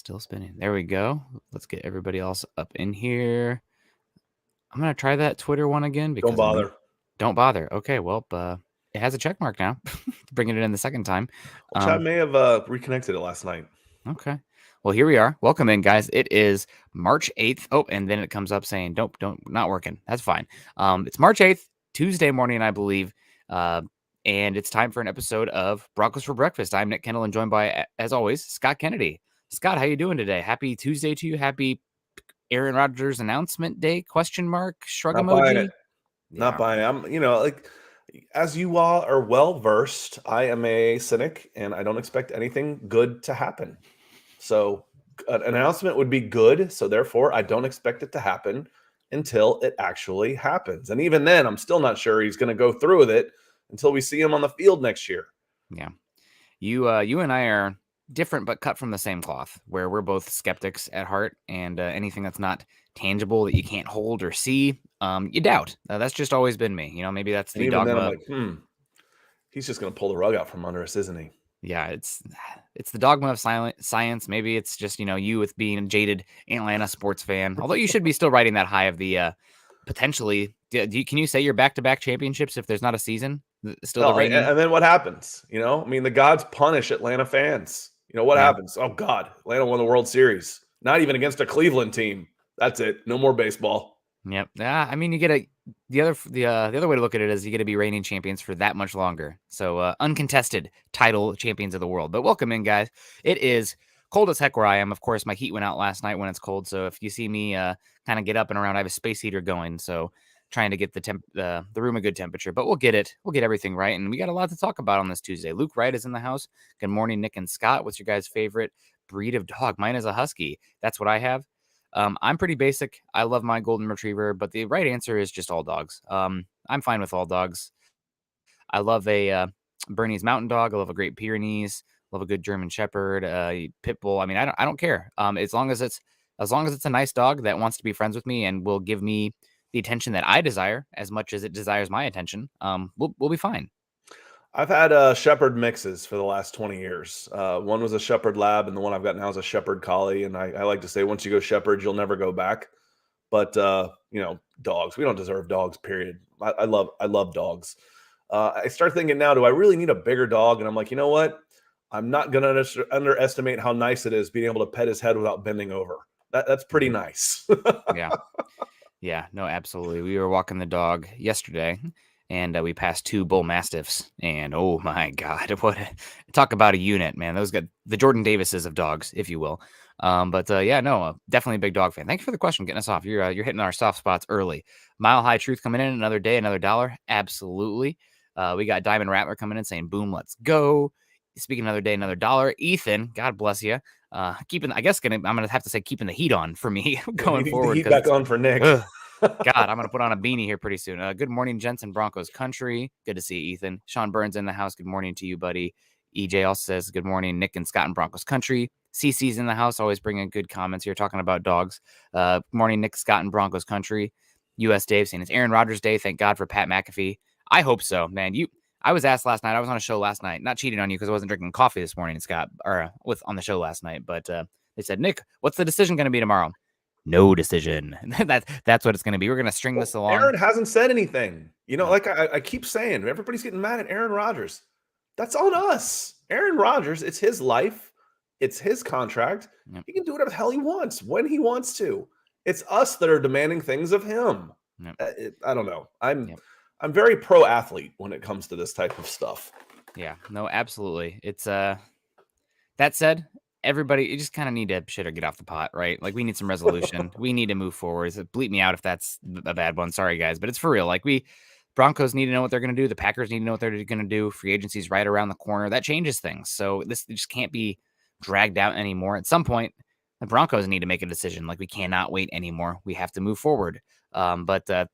Still spinning. There we go. Let's get everybody else up in here. I'm going to try that Twitter one again because Don't bother. Don't bother. Okay, well, it has a check mark now. Bringing it in the second time. Chat may have reconnected it last night. Okay. Well, here we are. Welcome in, guys. It is March 8th. Oh, and then it comes up saying, not working. That's fine. It's March 8th, Tuesday morning, I believe. And it's time for an episode of Broncos for Breakfast. I'm Nick Kendell and joined by, as always, Scott Kennedy. Scott, how you doing today? Happy Tuesday to you. Happy Aaron Rodgers announcement day? Question mark? Shrug Not emoji? buying it. Not buying it. I'm, as you all are well versed, I am a cynic and I don't expect anything good to happen. So an announcement would be good. So therefore, I don't expect it to happen until it actually happens. And even then, I'm still not sure he's going to go through with it until we see him on the field next year. Yeah. You and I are different but cut from the same cloth, where we're both skeptics at heart, and anything that's not tangible that you can't hold or see, you doubt. That's just always been me. Maybe that's the dogma. Then I'm like, he's just going to pull the rug out from under us, isn't he? Yeah, it's the dogma of science. Maybe it's just, you with being a jaded Atlanta sports fan, although you should be still riding that high of the potentially. Can you say you're back-to-back championships if there's not a season? Still the reigning? And then what happens? The gods punish Atlanta fans. What happens? Oh, God, Atlanta won the World Series. Not even against a Cleveland team. That's it. No more baseball. Yep. Yeah. You get the other way to look at it is you get to be reigning champions for that much longer. So uncontested title champions of the world. But welcome in, guys. It is cold as heck where I am. Of course, my heat went out last night when it's cold. So if you see me kind of get up and around, I have a space heater going. So trying to get the room a good temperature. But we'll get it. We'll get everything right. And we got a lot to talk about on this Tuesday. Luke Wright is in the house. Good morning, Nick and Scott. What's your guys' favorite breed of dog? Mine is a husky. That's what I have. I'm pretty basic. I love my golden retriever, but the right answer is just all dogs. I'm fine with all dogs. I love a Bernese Mountain Dog. I love a Great Pyrenees. Love a good German Shepherd, Pit Bull. I don't care. As long as it's a nice dog that wants to be friends with me and will give me the attention that I desire as much as it desires my attention. We'll be fine. I've had Shepherd mixes for the last 20 years. One was a Shepherd Lab, and the one I've got now is a Shepherd Collie. And I like to say, once you go Shepherd, you'll never go back. But dogs. We don't deserve dogs. Period. I love dogs. I start thinking now, do I really need a bigger dog? And I'm like, you know what? I'm not going to underestimate how nice it is being able to pet his head without bending over. That's pretty nice. Yeah. No, absolutely. We were walking the dog yesterday. And we passed 2 bull mastiffs, and oh my God, talk about a unit, man. Those got the Jordan Davises of dogs, if you will. Definitely a big dog fan. Thank you for the question, getting us off. You're hitting our soft spots early. Mile High Truth coming in, another day, another dollar. Absolutely. We got Diamond Rattler coming in saying, boom, let's go. Speaking another day, another dollar. Ethan, God bless you. I'm gonna have to say keeping the heat on for me going forward. The heat back on for Nick. God, I'm going to put on a beanie here pretty soon. Good morning, gents in Broncos country. Good to see you, Ethan. Sean Burns in the house. Good morning to you, buddy. EJ also says, good morning, Nick and Scott in Broncos country. CC's in the house, always bringing good comments here, talking about dogs. Good morning, Nick, Scott in Broncos country. US Dave saying it's Aaron Rodgers Day. Thank God for Pat McAfee. I hope so, man. I was asked last night. I was on a show last night. Not cheating on you because I wasn't drinking coffee this morning, Scott, or on the show last night. But they said, Nick, what's the decision going to be tomorrow? No decision. That's what it's going to be. We're going to string this along. Aaron hasn't said anything. Like I keep saying, everybody's getting mad at Aaron Rodgers. That's on us. Aaron Rodgers, it's his life. It's his contract. Yep. He can do whatever the hell he wants when he wants to. It's us that are demanding things of him. Yep. I don't know. I'm very pro athlete when it comes to this type of stuff. Yeah, no, absolutely. It's that said, everybody, you just kind of need to shit or get off the pot, right? Like, we need some resolution. We need to move forward. So bleep me out if that's a bad one. Sorry, guys, but it's for real. Like, Broncos need to know what they're going to do. The Packers need to know what they're going to do. Free agency's right around the corner. That changes things. So this just can't be dragged out anymore. At some point, the Broncos need to make a decision. Like, we cannot wait anymore. We have to move forward. I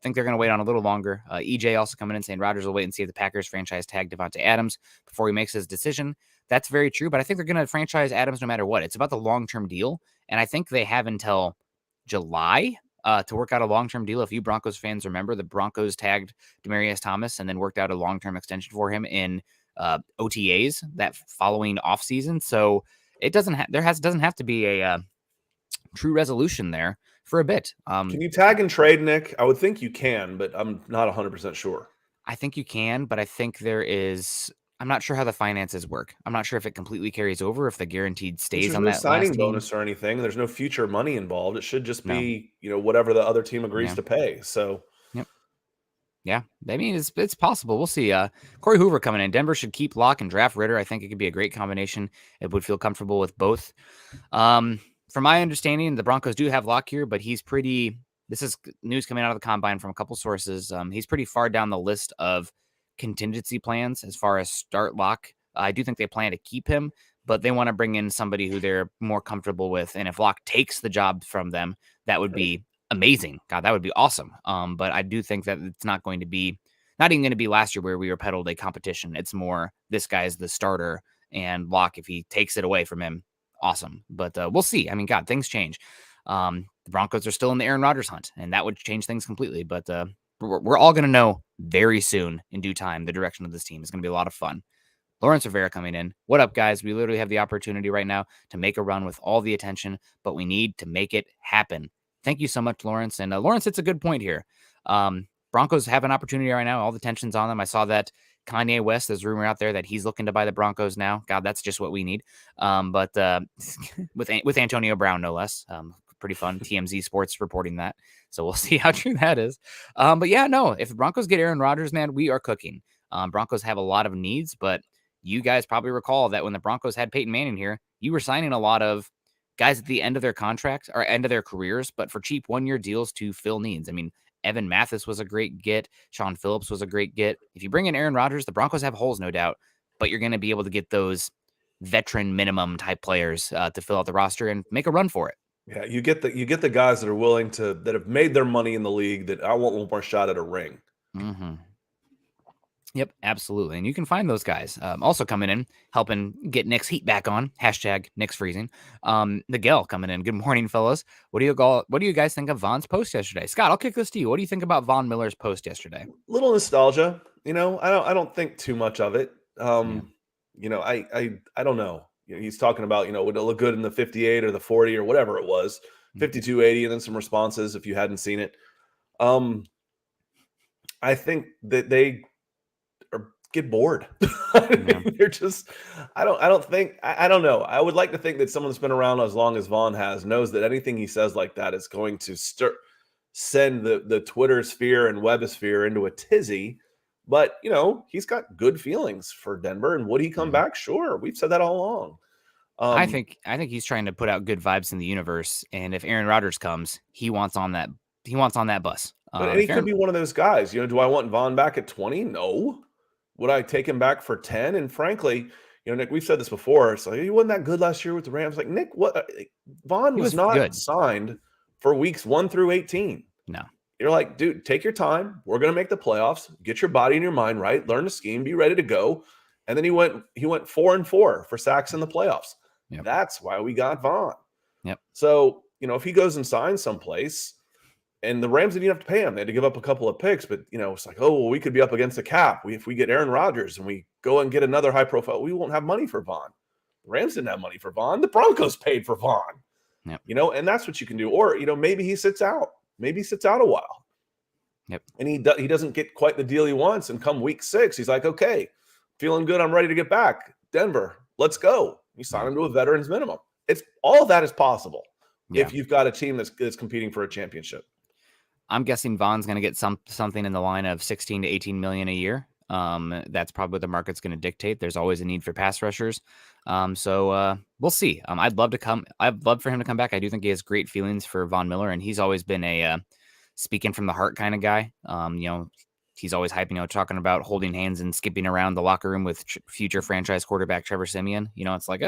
think they're going to wait on a little longer. EJ also coming in saying Rodgers will wait and see if the Packers franchise tag Devontae Adams before he makes his decision. That's very true, but I think they're going to franchise Adams no matter what. It's about the long-term deal, and I think they have until July to work out a long-term deal. If you Broncos fans remember, the Broncos tagged Demaryius Thomas and then worked out a long-term extension for him in OTAs that following offseason. So it doesn't have to be a true resolution there for a bit. Can you tag and trade, Nick? I would think you can, but I'm not 100% sure. I think you can, but I think I'm not sure how the finances work. I'm not sure if it completely carries over, if the guaranteed Which stays there's on no that last signing team. bonus or anything. There's no future money involved. It should just No. be, whatever the other team agrees Yeah. to pay. So, Yep. Yeah. I mean, it's possible. We'll see. Corey Hoover coming in. Denver should keep Locke and draft Ritter. I think it could be a great combination. It would feel comfortable with both. From my understanding, the Broncos do have Locke here, but this is news coming out of the combine from a couple sources. He's pretty far down the list of contingency plans as far as start Locke. I do think they plan to keep him, but they want to bring in somebody who they're more comfortable with. And if Locke takes the job from them, that would be amazing. God, that would be awesome. But I do think that it's not even going to be last year where we were peddled a competition. It's more this guy's the starter, and Locke, if he takes it away from him, awesome. But we'll see. I mean, God, things change. The Broncos are still in the Aaron Rodgers hunt, and that would change things completely. But we're all going to know very soon in due time the direction of this team. It's going to be a lot of fun. Lawrence Rivera coming in. What up, guys? We literally have the opportunity right now to make a run with all the attention, but we need to make it happen. Thank you so much, Lawrence. And Lawrence, it's a good point here. Broncos have an opportunity right now. All the tension's on them. I saw that Kanye West, there's rumor out there that he's looking to buy the Broncos now. God, that's just what we need. But with Antonio Brown, no less. Pretty fun. TMZ Sports reporting that. So we'll see how true that is. But yeah, no, if the Broncos get Aaron Rodgers, man, we are cooking. Broncos have a lot of needs, but you guys probably recall that when the Broncos had Peyton Manning here, you were signing a lot of guys at the end of their contracts or end of their careers, but for cheap 1-year deals to fill needs. I mean, Evan Mathis was a great get. Sean Phillips was a great get. If you bring in Aaron Rodgers, the Broncos have holes, no doubt, but you're going to be able to get those veteran minimum type players to fill out the roster and make a run for it. Yeah, you get the guys that are willing that have made their money in the league that I want one more shot at a ring. Mm-hmm. Yep, absolutely. And you can find those guys also coming in, helping get Nick's heat back on. Hashtag Nick's freezing. Miguel coming in. Good morning, fellas. What do you guys think of Von's post yesterday? Scott, I'll kick this to you. What do you think about Von Miller's post yesterday? Little nostalgia, I don't think too much of it. I don't know. He's talking about, would it look good in the 58 or the 40 or whatever it was, 5280, and then some responses if you hadn't seen it. I think that they get bored. They're just, I don't know. I would like to think that someone that's been around as long as Von has knows that anything he says like that is going to send the Twitter sphere and webosphere into a tizzy. But, he's got good feelings for Denver. And would he come back? Sure. We've said that all along. I think he's trying to put out good vibes in the universe. And if Aaron Rodgers comes, he wants on that bus. But he could be one of those guys. Do I want Von back at 20? No. Would I take him back for 10? And frankly, Nick, we've said this before. It's like, he wasn't that good last year with the Rams. Like, Nick, what? Von was not good. Signed for weeks 1 through 18. No. You're like, dude, take your time. We're going to make the playoffs. Get your body and your mind right. Learn the scheme. Be ready to go. And then he went 4-4 for sacks in the playoffs. Yep. That's why we got Von. Yep. So, if he goes and signs someplace, and the Rams didn't have to pay him. They had to give up a couple of picks, but it's like, oh, well, we could be up against the cap. If we get Aaron Rodgers and we go and get another high profile, we won't have money for Von. The Rams didn't have money for Von. The Broncos paid for Von. Yep. And that's what you can do. Or, maybe he sits out. Maybe he sits out a while. Yep. And he doesn't get quite the deal he wants. And come week 6, he's like, okay, feeling good. I'm ready to get back. Denver, let's go. You sign him to a veterans minimum. It's all of that is possible if you've got a team that's competing for a championship. I'm guessing Von's going to get something in the line of 16 to 18 million a year. That's probably what the market's going to dictate. There's always a need for pass rushers. So we'll see. I'd love for him to come back. I do think he has great feelings for Von Miller, and he's always been a speaking from the heart kind of guy. He's always hyping, talking about holding hands and skipping around the locker room with future franchise quarterback Trevor Siemian. It's like,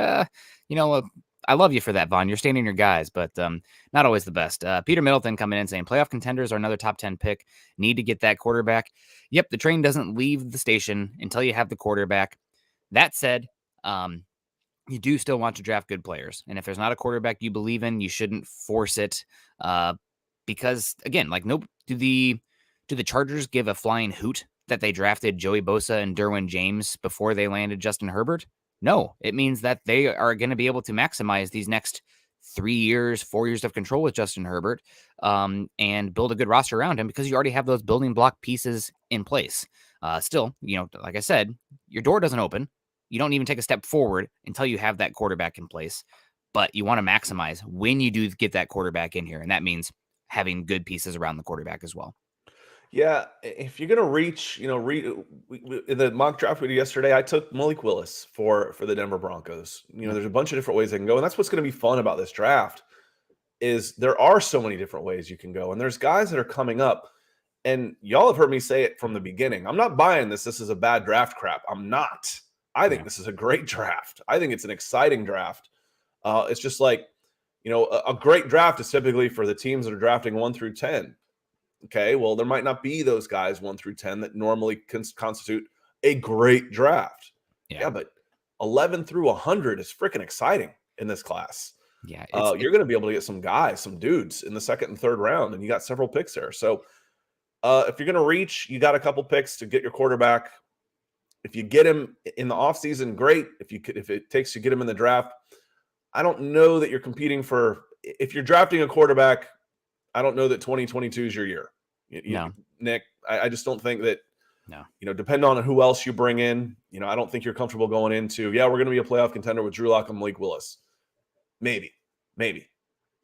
I love you for that, Von. You're standing your guys, but not always the best. Peter Middleton coming in saying playoff contenders are another top 10 pick. Need to get that quarterback. Yep, the train doesn't leave the station until you have the quarterback. That said, you do still want to draft good players. And if there's not a quarterback you believe in, you shouldn't force it. Because, again, do the Chargers give a flying hoot that they drafted Joey Bosa and Derwin James before they landed Justin Herbert? No, it means that they are going to be able to maximize these next 3 years, 4 years of control with Justin Herbert, and build a good roster around him because you already have those building block pieces in place. Still, like I said, your door doesn't open. You don't even take a step forward until you have that quarterback in place. But you want to maximize when you do get that quarterback in here. And that means having good pieces around the quarterback as well. Yeah, if you're gonna reach, in the mock draft we did yesterday, I took Malik Willis for the Denver Broncos. There's a bunch of different ways they can go, and that's what's gonna be fun about this draft is there are so many different ways you can go, and there's guys that are coming up, and y'all have heard me say it from the beginning. I'm not buying this. This is a bad draft crap. I'm not. I think this is a great draft. I think it's an exciting draft. It's just like, a great draft is typically for the teams that are drafting 1 through 10. Okay, well, there might not be those guys 1 through 10 that normally constitute a great draft. Yeah, but 11 through 100 is freaking exciting in this class. Yeah, you're going to be able to get some guys, some dudes in the second and third round, and you got several picks there. So if you're going to reach, you got a couple picks to get your quarterback. If you get him in the offseason, great. If it takes you get him in the draft, I don't know that you're competing for. If you're drafting a quarterback, I don't know that 2022 is your year. No. Nick, I just don't think that. No. Depend on who else you bring in. I don't think you're comfortable going into, we're going to be a playoff contender with Drew Lock and Malik Willis. Maybe.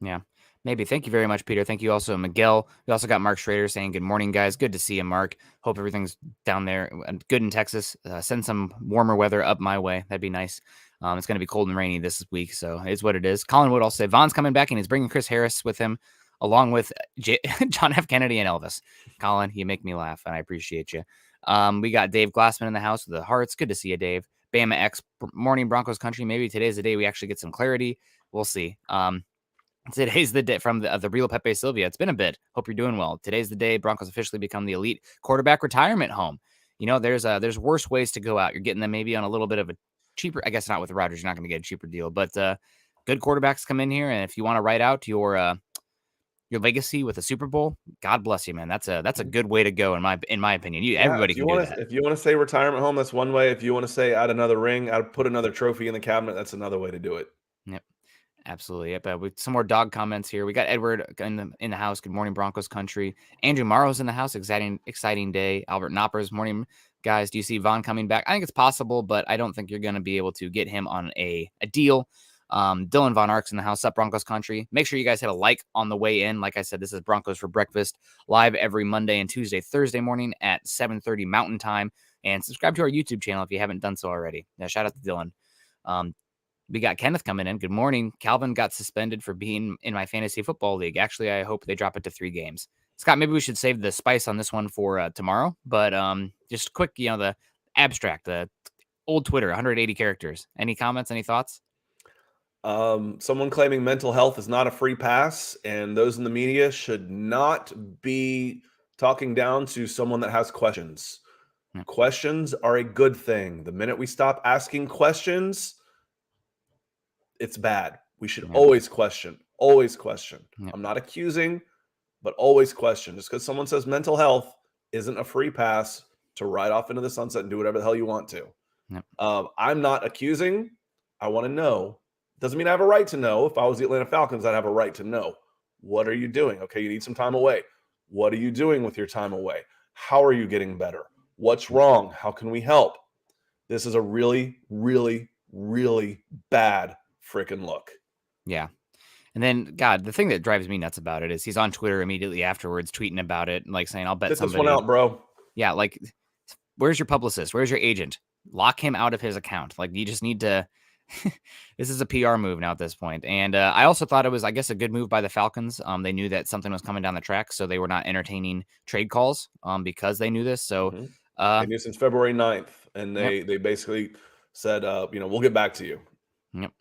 Yeah, maybe. Thank you very much, Peter. Thank you also, Miguel. We also got Mark Schrader saying, good morning, guys. Good to see you, Mark. Hope everything's down there good in Texas. Send some warmer weather up my way. That'd be nice. It's going to be cold and rainy this week, so it's what it is. Colin Wood also said, Vaughn's coming back, and he's bringing Chris Harris with him, along with John F. Kennedy and Elvis. Colin, you make me laugh, and I appreciate you. We got Dave Glassman in the house with the hearts. Good to see you, Dave. Bama X, morning Broncos country. Maybe today's the day we actually get some clarity. We'll see. Today's the day from the real Pepe Silvia. It's been a bit. Hope you're doing well. Today's the day Broncos officially become the elite quarterback retirement home. There's worse ways to go out. You're getting them maybe on a little bit of a cheaper, I guess not with Rodgers. You're not going to get a cheaper deal, but good quarterbacks come in here. And if you want to write out your legacy with a Super Bowl, God bless you, man. That's a good way to go in my opinion. Everybody can do that. If you want to say retirement home, that's one way. If you want to say add another ring, put another trophy in the cabinet, that's another way to do it. Yep. Absolutely. Yep. With some more dog comments here. We got Edward in the house. Good morning, Broncos country. Andrew Morrow's in the house. Exciting day. Albert Knoppers. Morning, guys. Do you see Vaughn coming back? I think it's possible, but I don't think you're going to be able to get him on a deal. Dylan Von Ark's in the house. Up, Broncos country. Make sure you guys hit a like on the way in. Like I said, this is Broncos for Breakfast, live every Monday and Tuesday, Thursday morning at 7:30 Mountain Time. And subscribe to our YouTube channel if you haven't done so already. Yeah, shout out to Dylan. We got Kenneth coming in. Good morning. Calvin got suspended for being in my fantasy football league. Actually, I hope they drop it to 3 games. Scott, maybe we should save the spice on this one for tomorrow. But just quick, the abstract, the old Twitter, 180 characters. Any comments? Any thoughts? Someone claiming mental health is not a free pass, and those in the media should not be talking down to someone that has questions. Questions are a good thing. The minute we stop asking questions, it's bad. We should always question. Always question. I'm not accusing, but always question. Just because someone says mental health isn't a free pass to ride off into the sunset and do whatever the hell you want to. I'm not accusing. I want to know. Doesn't mean I have a right to know. If I was the Atlanta Falcons, I'd have a right to know. What are you doing? Okay, you need some time away. What are you doing with your time away? How are you getting better? What's wrong? How can we help? This is a really, really, really bad freaking look. Yeah. And then, God, the thing that drives me nuts about it is he's on Twitter immediately afterwards tweeting about it, like saying, I'll bet Get somebody. This one out, bro. Yeah, like, where's your publicist? Where's your agent? Lock him out of his account. Like, you just need to. This is a PR move now at this point. And I also thought it was, I guess, a good move by the Falcons. They knew that something was coming down the track, so they were not entertaining trade calls because they knew this. So they knew since February 9th, and they basically said, we'll get back to you. Yep.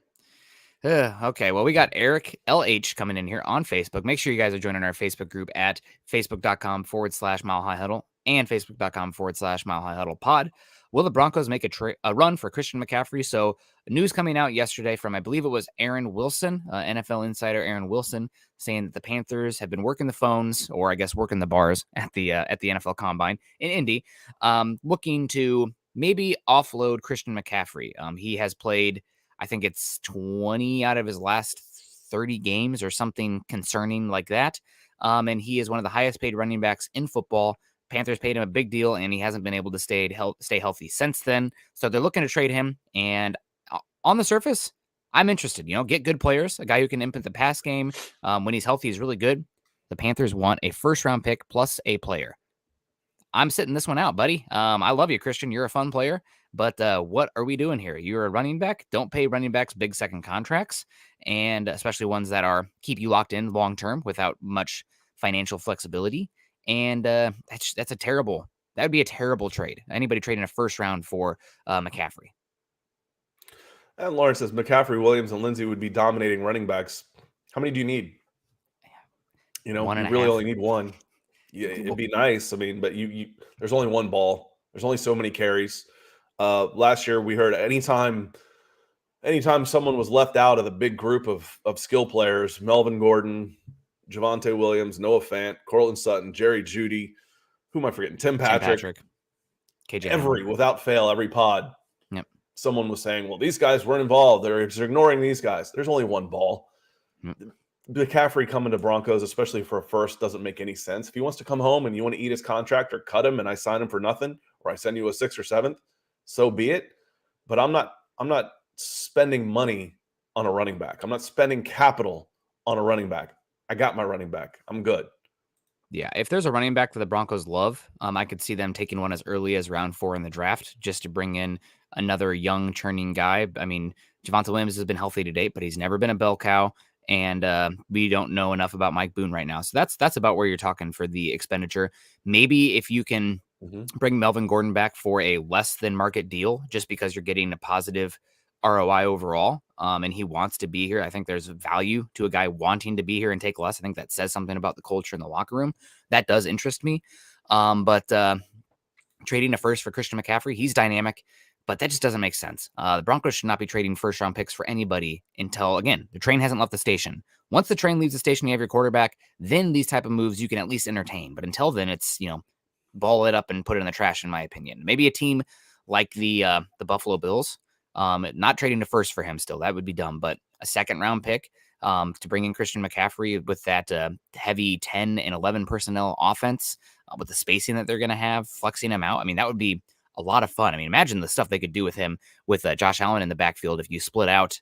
Okay, well, we got Eric LH coming in here on Facebook. Make sure you guys are joining our Facebook group at facebook.com/Mile High Huddle and facebook.com/Mile High Huddle Pod. Will the Broncos make a run for Christian McCaffrey? So news coming out yesterday from, I believe it was Aaron Wilson, NFL insider Aaron Wilson, saying that the Panthers have been working the phones, or I guess working the bars at the NFL Combine in Indy, looking to maybe offload Christian McCaffrey. He has played, I think it's 20 out of his last 30 games or something concerning like that. And he is one of the highest paid running backs in football. Panthers paid him a big deal, and he hasn't been able to stay healthy since then. So they're looking to trade him. And on the surface, I'm interested. Get good players, a guy who can implement the pass game. When he's healthy, he's really good. The Panthers want a first-round pick plus a player. I'm sitting this one out, buddy. I love you, Christian. You're a fun player. But what are we doing here? You're a running back. Don't pay running backs big second contracts, and especially ones that keep you locked in long term without much financial flexibility. And that would be a terrible trade. Anybody trading a first round for McCaffrey. And Lawrence says McCaffrey, Williams, and Lindsey would be dominating running backs. How many do you need? You really only need one. Yeah, it'd be nice. I mean, but you there's only one ball. There's only so many carries. Last year we heard anytime someone was left out of the big group of skill players, Melvin Gordon, Javonte Williams, Noah Fant, Cortland Sutton, Jerry Jeudy, who am I forgetting? Tim Patrick. KJ without fail, every pod. Yep. Someone was saying, well, these guys weren't involved. They're ignoring these guys. There's only one ball. Yep. McCaffrey coming to Broncos, especially for a first, doesn't make any sense. If he wants to come home and you want to eat his contract or cut him and I sign him for nothing, or I send you a 6th or 7th, so be it. But I'm not spending money on a running back. I'm not spending capital on a running back. I got my running back. I'm good. Yeah, if there's a running back that the Broncos love, I could see them taking one as early as round 4 in the draft just to bring in another young, churning guy. I mean, Javonte Williams has been healthy to date, but he's never been a bell cow, and we don't know enough about Mike Boone right now. So that's about where you're talking for the expenditure. Maybe if you can bring Melvin Gordon back for a less than market deal, just because you're getting a positive ROI overall, and he wants to be here. I think there's value to a guy wanting to be here and take less. I think that says something about the culture in the locker room. That does interest me. But trading a first for Christian McCaffrey, he's dynamic, but that just doesn't make sense. The Broncos should not be trading first-round picks for anybody until, again, the train hasn't left the station. Once the train leaves the station, you have your quarterback, then these type of moves you can at least entertain. But until then, it's, ball it up and put it in the trash, in my opinion. Maybe a team like the Buffalo Bills, not trading the first for him still. That would be dumb, but a second-round pick to bring in Christian McCaffrey with that heavy 10 and 11 personnel offense with the spacing that they're going to have, flexing him out. I mean, that would be a lot of fun. I mean, imagine the stuff they could do with him with Josh Allen in the backfield if you split out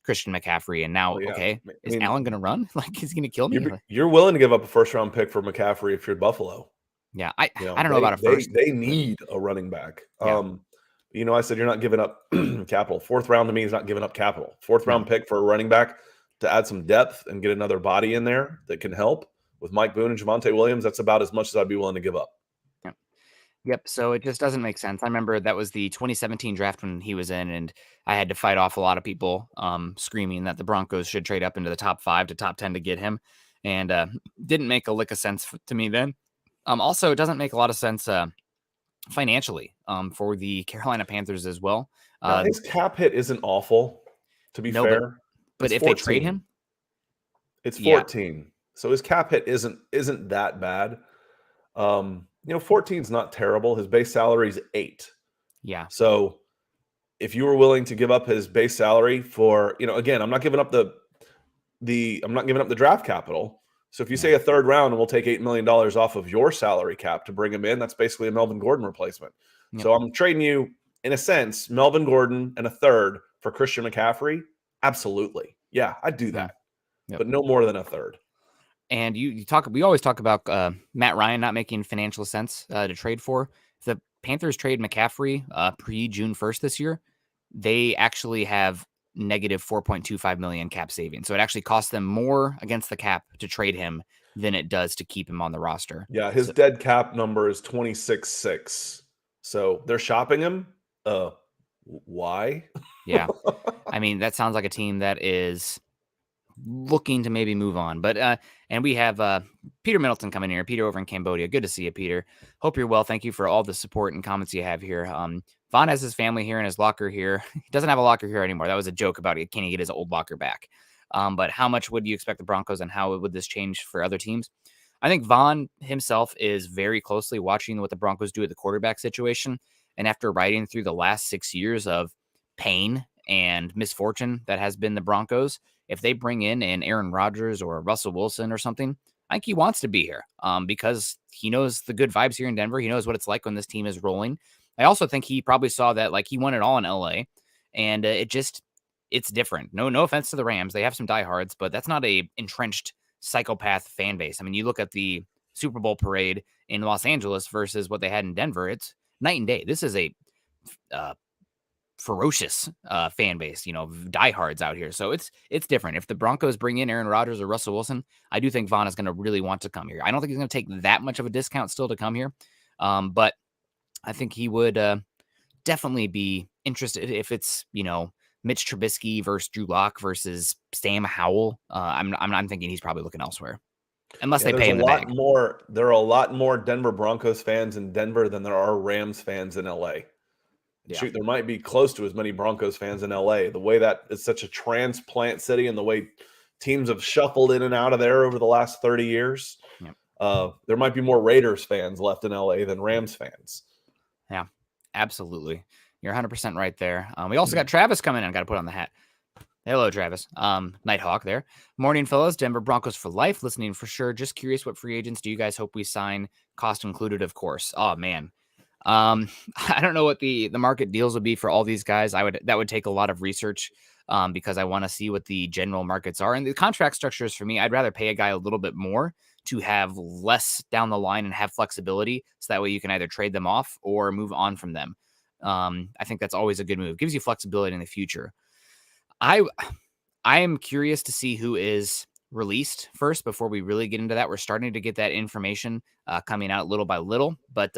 Christian McCaffrey. And now, is Allen going to run? Like, he's going to kill me? You're willing to give up a first-round pick for McCaffrey if you're Buffalo. Yeah, I don't know about a first. They need a running back. Yeah. I said you're not giving up capital. 4th round to me is not giving up capital. 4th round pick for a running back to add some depth and get another body in there that can help with Mike Boone and Javonte Williams. That's about as much as I'd be willing to give up. Yep. So it just doesn't make sense. I remember that was the 2017 draft when he was in, and I had to fight off a lot of people screaming that the Broncos should trade up into the top 5 to top 10 to get him, and didn't make a lick of sense to me then. Also, it doesn't make a lot of sense financially for the Carolina Panthers as well. His cap hit isn't awful, to be fair. But if 14. They trade him, it's 14. Yeah. So his cap hit isn't that bad. 14 is not terrible. His base salary is 8. Yeah. So if you were willing to give up his base salary for, again, I'm not giving up the draft capital. So if you say a 3rd round and we'll take $8 million off of your salary cap to bring him in, that's basically a Melvin Gordon replacement. Yep. So I'm trading you, in a sense, Melvin Gordon and a 3rd for Christian McCaffrey. Absolutely. Yeah, I'd do that. Yep. But no more than a 3rd. And we always talk about Matt Ryan not making financial sense to trade for. If the Panthers trade McCaffrey pre-June 1st this year, they actually have negative $4.25 million cap savings. So it actually costs them more against the cap to trade him than it does to keep him on the roster. Yeah, his dead cap number is 26.6. So they're shopping him. Why? Yeah. I mean, that sounds like a team that is looking to maybe move on. But and we have Peter Middleton coming here. Peter over in Cambodia. Good to see you, Peter. Hope you're well. Thank you for all the support and comments you have here. Vaughn has his family here and his locker here. He doesn't have a locker here anymore. That was a joke about it. Can he get his old locker back? But how much would you expect the Broncos, and how would this change for other teams? I think Vaughn himself is very closely watching what the Broncos do at the quarterback situation. And after riding through the last 6 years of pain and misfortune that has been the Broncos, if they bring in an Aaron Rodgers or a Russell Wilson or something, I think he wants to be here because he knows the good vibes here in Denver. He knows what it's like when this team is rolling. I also think he probably saw that like he won it all in LA, and it's different. No offense to the Rams. They have some diehards, but that's not a entrenched psychopath fan base. I mean, you look at the Super Bowl parade in Los Angeles versus what they had in Denver. It's night and day. This is a ferocious fan base, diehards out here. So it's different. If the Broncos bring in Aaron Rodgers or Russell Wilson, I do think Vaughn is going to really want to come here. I don't think he's going to take that much of a discount still to come here, but I think he would definitely be interested if it's Mitch Trubisky versus Drew Lock versus Sam Howell. I'm thinking he's probably looking elsewhere. Unless they pay him the bag. There are a lot more Denver Broncos fans in Denver than there are Rams fans in LA. Yeah. Shoot, there might be close to as many Broncos fans in LA. The way that it's such a transplant city and the way teams have shuffled in and out of there over the last 30 years, there might be more Raiders fans left in LA than Rams fans. Yeah, absolutely. You're 100% right there. We also got Travis coming in. I got to put on the hat. Hello, Travis. Nighthawk there. Morning, fellas. Denver Broncos for life. Listening for sure. Just curious, what free agents do you guys hope we sign? Cost included, of course. Oh, man. I don't know what the market deals would be for all these guys. That would take a lot of research because I want to see what the general markets are. And the contract structures for me, I'd rather pay a guy a little bit more to have less down the line and have flexibility. So that way you can either trade them off or move on from them. I think that's always a good move. Gives you flexibility in the future. I am curious to see who is released first before we really get into that. We're starting to get that information coming out little by little, but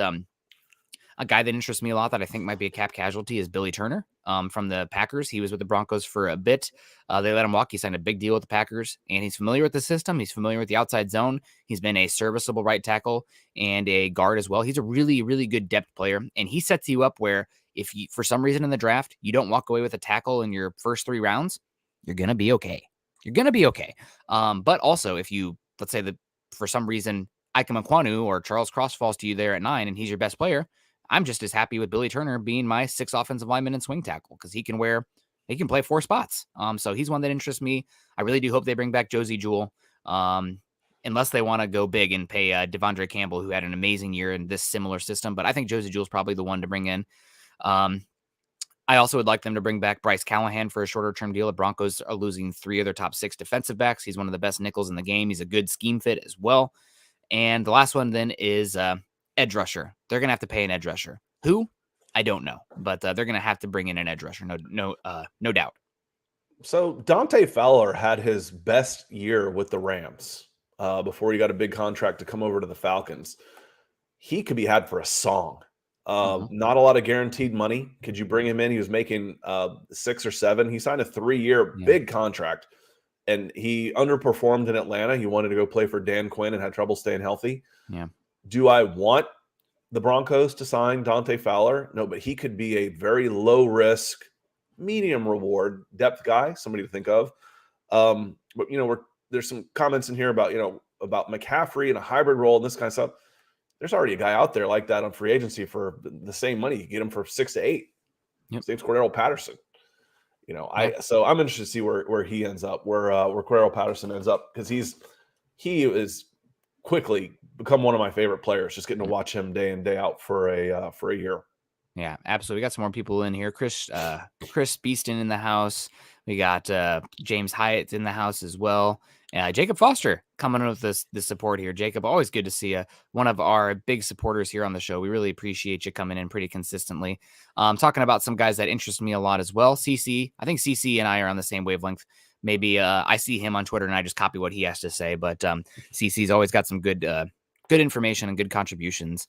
a guy that interests me a lot that I think might be a cap casualty is Billy Turner from the Packers. He was with the Broncos for a bit. They let him walk. He signed a big deal with the Packers, and he's familiar with the system. He's familiar with the outside zone. He's been a serviceable right tackle and a guard as well. He's a really, really good depth player, and he sets you up where if you, for some reason in the draft, you don't walk away with a tackle in your first 3 rounds, you're going to be okay. You're going to be okay. But also, if you, let's say that for some reason, Ike Ekwonu or Charles Cross falls to you there at 9 and he's your best player, I'm just as happy with Billy Turner being my 6th offensive lineman and swing tackle because he can play 4 spots. So he's one that interests me. I really do hope they bring back Josie Jewell, unless they want to go big and pay Devondre Campbell, who had an amazing year in this similar system. But I think Josie Jewell's probably the one to bring in. I also would like them to bring back Bryce Callahan for a shorter-term deal. The Broncos are losing 3 of their top 6 defensive backs. He's one of the best nickels in the game. He's a good scheme fit as well. And the last one then is edge rusher. They're going to have to pay an edge rusher. Who? I don't know. But they're going to have to bring in an edge rusher. No doubt. So Dante Fowler had his best year with the Rams before he got a big contract to come over to the Falcons. He could be had for a song. Not a lot of guaranteed money. Could you bring him in? He was making 6 or 7. He signed a 3-year big contract, and he underperformed in Atlanta. He wanted to go play for Dan Quinn and had trouble staying healthy. Yeah. Do I want the Broncos to sign Dante Fowler? No, but he could be a very low risk, medium reward depth guy, somebody to think of. But there's some comments in here about McCaffrey and a hybrid role and this kind of stuff. There's already a guy out there like that on free agency for the same money. You get him for 6 to 8. Yep. His name's Cordero Patterson. So I'm interested to see where he ends up, where Cordero Patterson ends up, because he is quickly become one of my favorite players. Just getting to watch him day in, day out for a year. Yeah, absolutely. We got some more people in here. Chris Beeston in the house. We got James Hyatt in the house as well. Jacob Foster coming in with the support here. Jacob, always good to see you. One of our big supporters here on the show. We really appreciate you coming in pretty consistently. Talking about some guys that interest me a lot as well. CC, I think CC and I are on the same wavelength. Maybe I see him on Twitter and I just copy what he has to say. But CC's always got some good information and good contributions.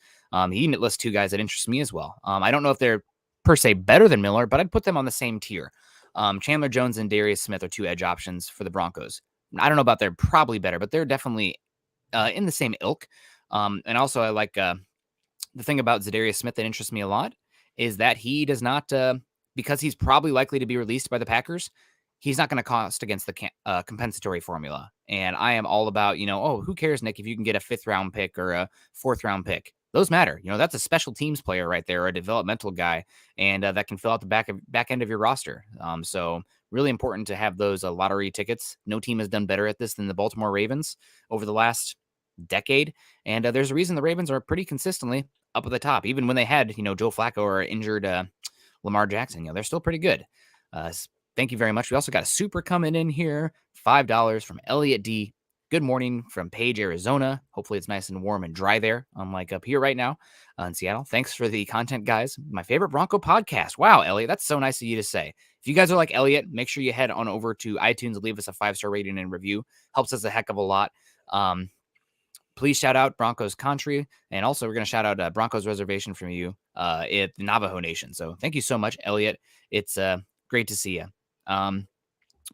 He lists 2 guys that interest me as well. I don't know if they're per se better than Miller, but I'd put them on the same tier. Chandler Jones and Darius Smith are 2 edge options for the Broncos. I don't know about they're probably better, but they're definitely in the same ilk. And also I like the thing about Zadarius Smith that interests me a lot is that he does not, because he's probably likely to be released by the Packers, he's not going to cost against the compensatory formula. And I am all about, who cares, Nick, if you can get a 5th round pick or a 4th round pick? those matter. That's a special teams player right there, or a developmental guy, and that can fill out the back end of your roster. So really important to have those lottery tickets. No team has done better at this than the Baltimore Ravens over the last decade, and there's a reason the Ravens are pretty consistently up at the top, even when they had Joe Flacco or injured Lamar Jackson. They're still pretty good. Thank you very much. We also got a super coming in here, $5 from Elliot D. Good morning from Page, Arizona. Hopefully it's nice and warm and dry there, unlike up here right now in Seattle. Thanks for the content, guys. My favorite Bronco podcast. Wow, Elliot, that's so nice of you to say. If you guys are like Elliot, make sure you head on over to iTunes and leave us a 5-star rating and review. Helps us a heck of a lot. Please shout out Broncos Country, and also we're going to shout out Broncos Reservation from you at the Navajo Nation. So thank you so much, Elliot. It's great to see you.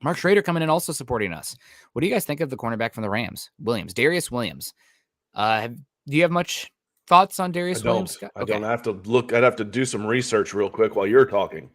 Mark Schrader coming in also supporting us. What do you guys think of the cornerback from the Rams, Darius Williams? Do you have much thoughts on Darius Williams? I don't have to look. I'd have to do some research real quick while you're talking.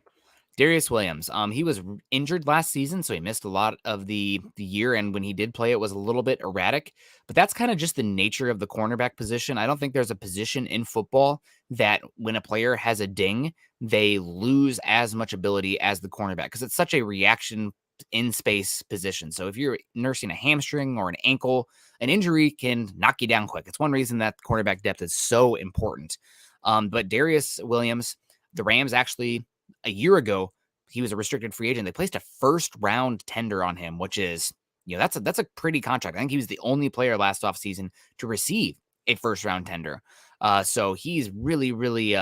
Darius Williams, he was injured last season, so he missed a lot of the year, and when he did play, it was a little bit erratic, but that's kind of just the nature of the cornerback position. I don't think there's a position in football that when a player has a ding, they lose as much ability as the cornerback, because it's such a reaction in space position. So if you're nursing a hamstring or an ankle, an injury can knock you down quick. It's one reason that cornerback depth is so important. But Darius Williams, the Rams actually, a year ago, he was a restricted free agent. They placed a first-round tender on him, which is, that's a pretty contract. I think he was the only player last offseason to receive a first-round tender. So he's really, really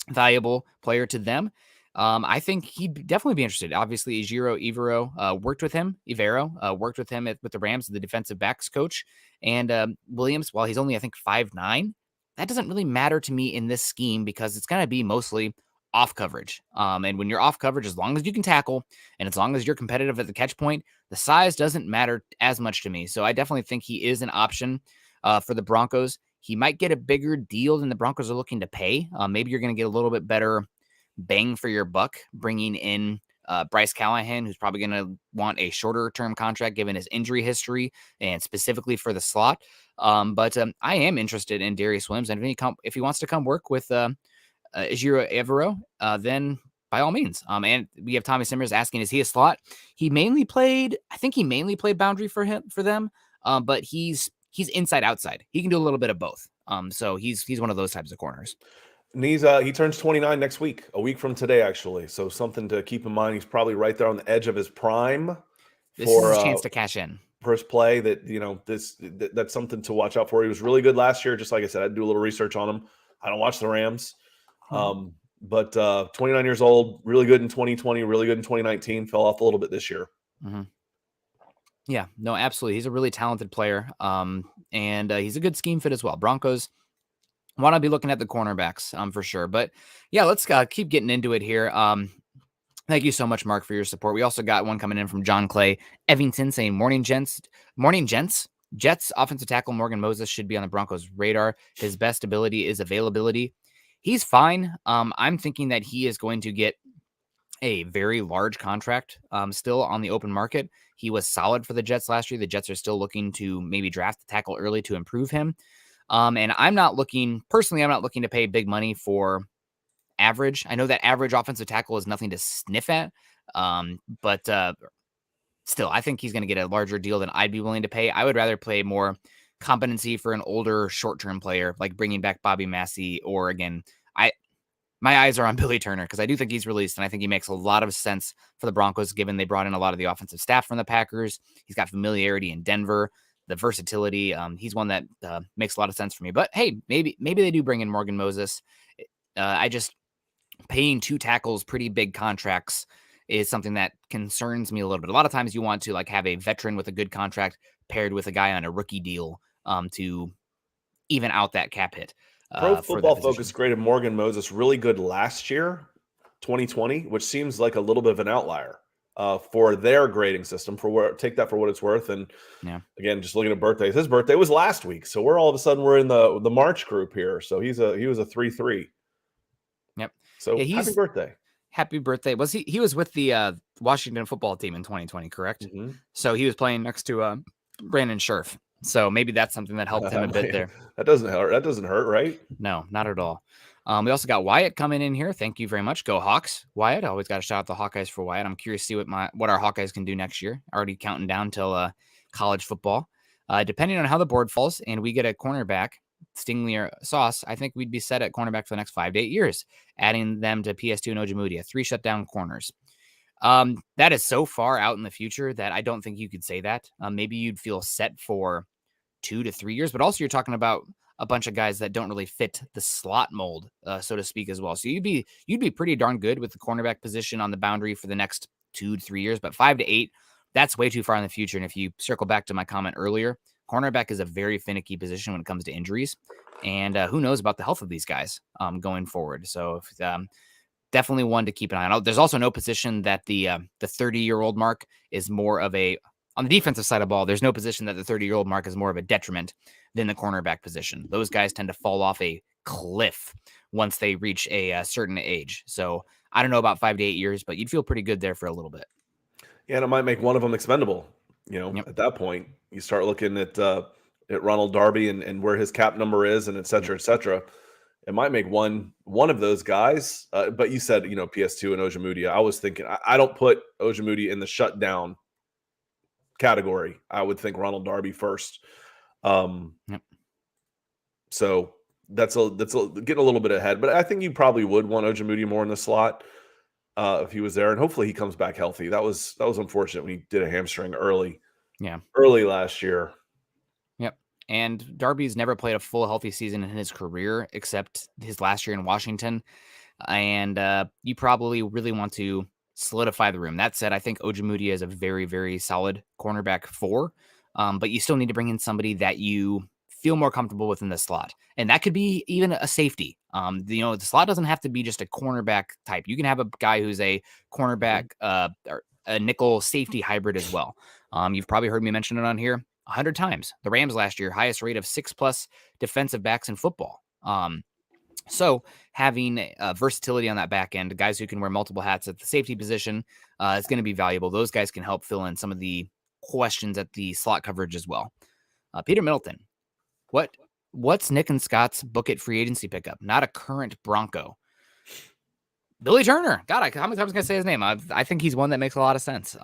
valuable player to them. I think he'd definitely be interested. Obviously, Evero worked with him with the Rams, the defensive backs coach. And Williams, while he's only, I think, 5'9", that doesn't really matter to me in this scheme because it's going to be mostly off coverage. And when you're off coverage, as long as you can tackle and as long as you're competitive at the catch point, the size doesn't matter as much to me. So I definitely think he is an option for the Broncos. He might get a bigger deal than the Broncos are looking to pay. Maybe you're going to get a little bit better bang for your buck bringing in Bryce Callahan, who's probably going to want a shorter term contract given his injury history and specifically for the slot. But I am interested in Darius Williams, and if he wants to come work with Ejiro Evero, then by all means. And we have Tommy Simmers asking, is he a slot? I think he mainly played boundary for them, but he's inside outside. He can do a little bit of both. So he's one of those types of corners. And he turns 29 next week, a week from today, actually. So something to keep in mind. He's probably right there on the edge of his prime. This is his chance to cash in. First play that's something to watch out for. He was really good last year. Just like I said, I'd do a little research on him. I don't watch the Rams. But 29 years old, really good in 2020, really good in 2019, fell off a little bit this year. Mm-hmm. Yeah, no, absolutely. He's a really talented player. And he's a good scheme fit as well. Broncos want to be looking at the cornerbacks for sure. But yeah, let's keep getting into it here. Thank you so much, Mark, for your support. We also got one coming in from John Clay Evington saying, morning, gents. Jets offensive tackle Morgan Moses should be on the Broncos' radar. His best ability is availability. He's fine. I'm thinking that he is going to get a very large contract still on the open market. He was solid for the Jets last year. The Jets are still looking to maybe draft the tackle early to improve him. And I'm not looking to pay big money for average. I know that average offensive tackle is nothing to sniff at. But still, I think he's going to get a larger deal than I'd be willing to pay. I would rather play more competency for an older short-term player, like bringing back Bobby Massey, or again, my eyes are on Billy Turner because I do think he's released, and I think he makes a lot of sense for the Broncos, given they brought in a lot of the offensive staff from the Packers. He's got familiarity in Denver, the versatility. He's one that makes a lot of sense for me. But hey, maybe they do bring in Morgan Moses. I just paying two tackles pretty big contracts is something that concerns me a little bit. A lot of times you want to have a veteran with a good contract paired with a guy on a rookie deal to even out that cap hit. Pro Football Focus graded Morgan Moses really good last year, 2020, which seems like a little bit of an outlier for their grading system. Take that for what it's worth. And again, just looking at birthdays, his birthday was last week, so we're all of a sudden we're in the March group here. So he was a 3-3. Yep. So happy birthday. Happy birthday. He was with the Washington football team in 2020, correct? Mm-hmm. So he was playing next to Brandon Scherf. So maybe that's something that helped him a bit there. That doesn't hurt. That doesn't hurt, right? No, not at all. We also got Wyatt coming in here. Thank you very much. Go Hawks, Wyatt. I always got to shout out the Hawkeyes for Wyatt. I'm curious to see what our Hawkeyes can do next year. Already counting down till college football. Depending on how the board falls and we get a cornerback, Stingley or Sauce, I think we'd be set at cornerback for the next 5 to 8 years, adding them to PS2 and Ojemudia, 3 shutdown corners. That is so far out in the future that I don't think you could say that. Maybe you'd feel set for 2 to 3 years, but also you're talking about a bunch of guys that don't really fit the slot mold, so to speak, as well. So you'd be pretty darn good with the cornerback position on the boundary for the next 2 to 3 years, but 5 to 8, that's way too far in the future. And if you circle back to my comment earlier, cornerback is a very finicky position when it comes to injuries, and who knows about the health of these guys going forward. So definitely one to keep an eye on. There's also no position that the 30-year-old mark is more of a, on the defensive side of the ball, there's no position that the 30-year-old mark is more of a detriment than the cornerback position. Those guys tend to fall off a cliff once they reach a certain age. So I don't know about 5 to 8 years, but you'd feel pretty good there for a little bit. Yeah, and it might make one of them expendable. Yep. At that point, you start looking at Ronald Darby and where his cap number is, and et cetera, et cetera. It might make one of those guys. But you said, PS2 and Ojemudia. I was thinking, I don't put Ojemudia in the shutdown category. I would think Ronald Darby first. Yep. So that's getting a little bit ahead, but I think you probably would want Ojemudia more in the slot if he was there, and hopefully he comes back healthy. That was unfortunate when he did a hamstring early last year. Yep. And Darby's never played a full healthy season in his career except his last year in Washington. And you probably really want to solidify the room. That said, I think Ojemudia is a very, very solid cornerback 4. But you still need to bring in somebody that you feel more comfortable with in the slot. And that could be even a safety. The slot doesn't have to be just a cornerback type. You can have a guy who's a cornerback or a nickel safety hybrid as well. You've probably heard me mention it on here 100 times. The Rams last year, highest rate of 6+ defensive backs in football. So having versatility on that back end, guys who can wear multiple hats at the safety position is going to be valuable. Those guys can help fill in some of the questions at the slot coverage as well. Peter Middleton, what's Nick and Scott's book it free agency pickup? Not a current Bronco. Billy Turner. God, how many times can I say his name? I think he's one that makes a lot of sense.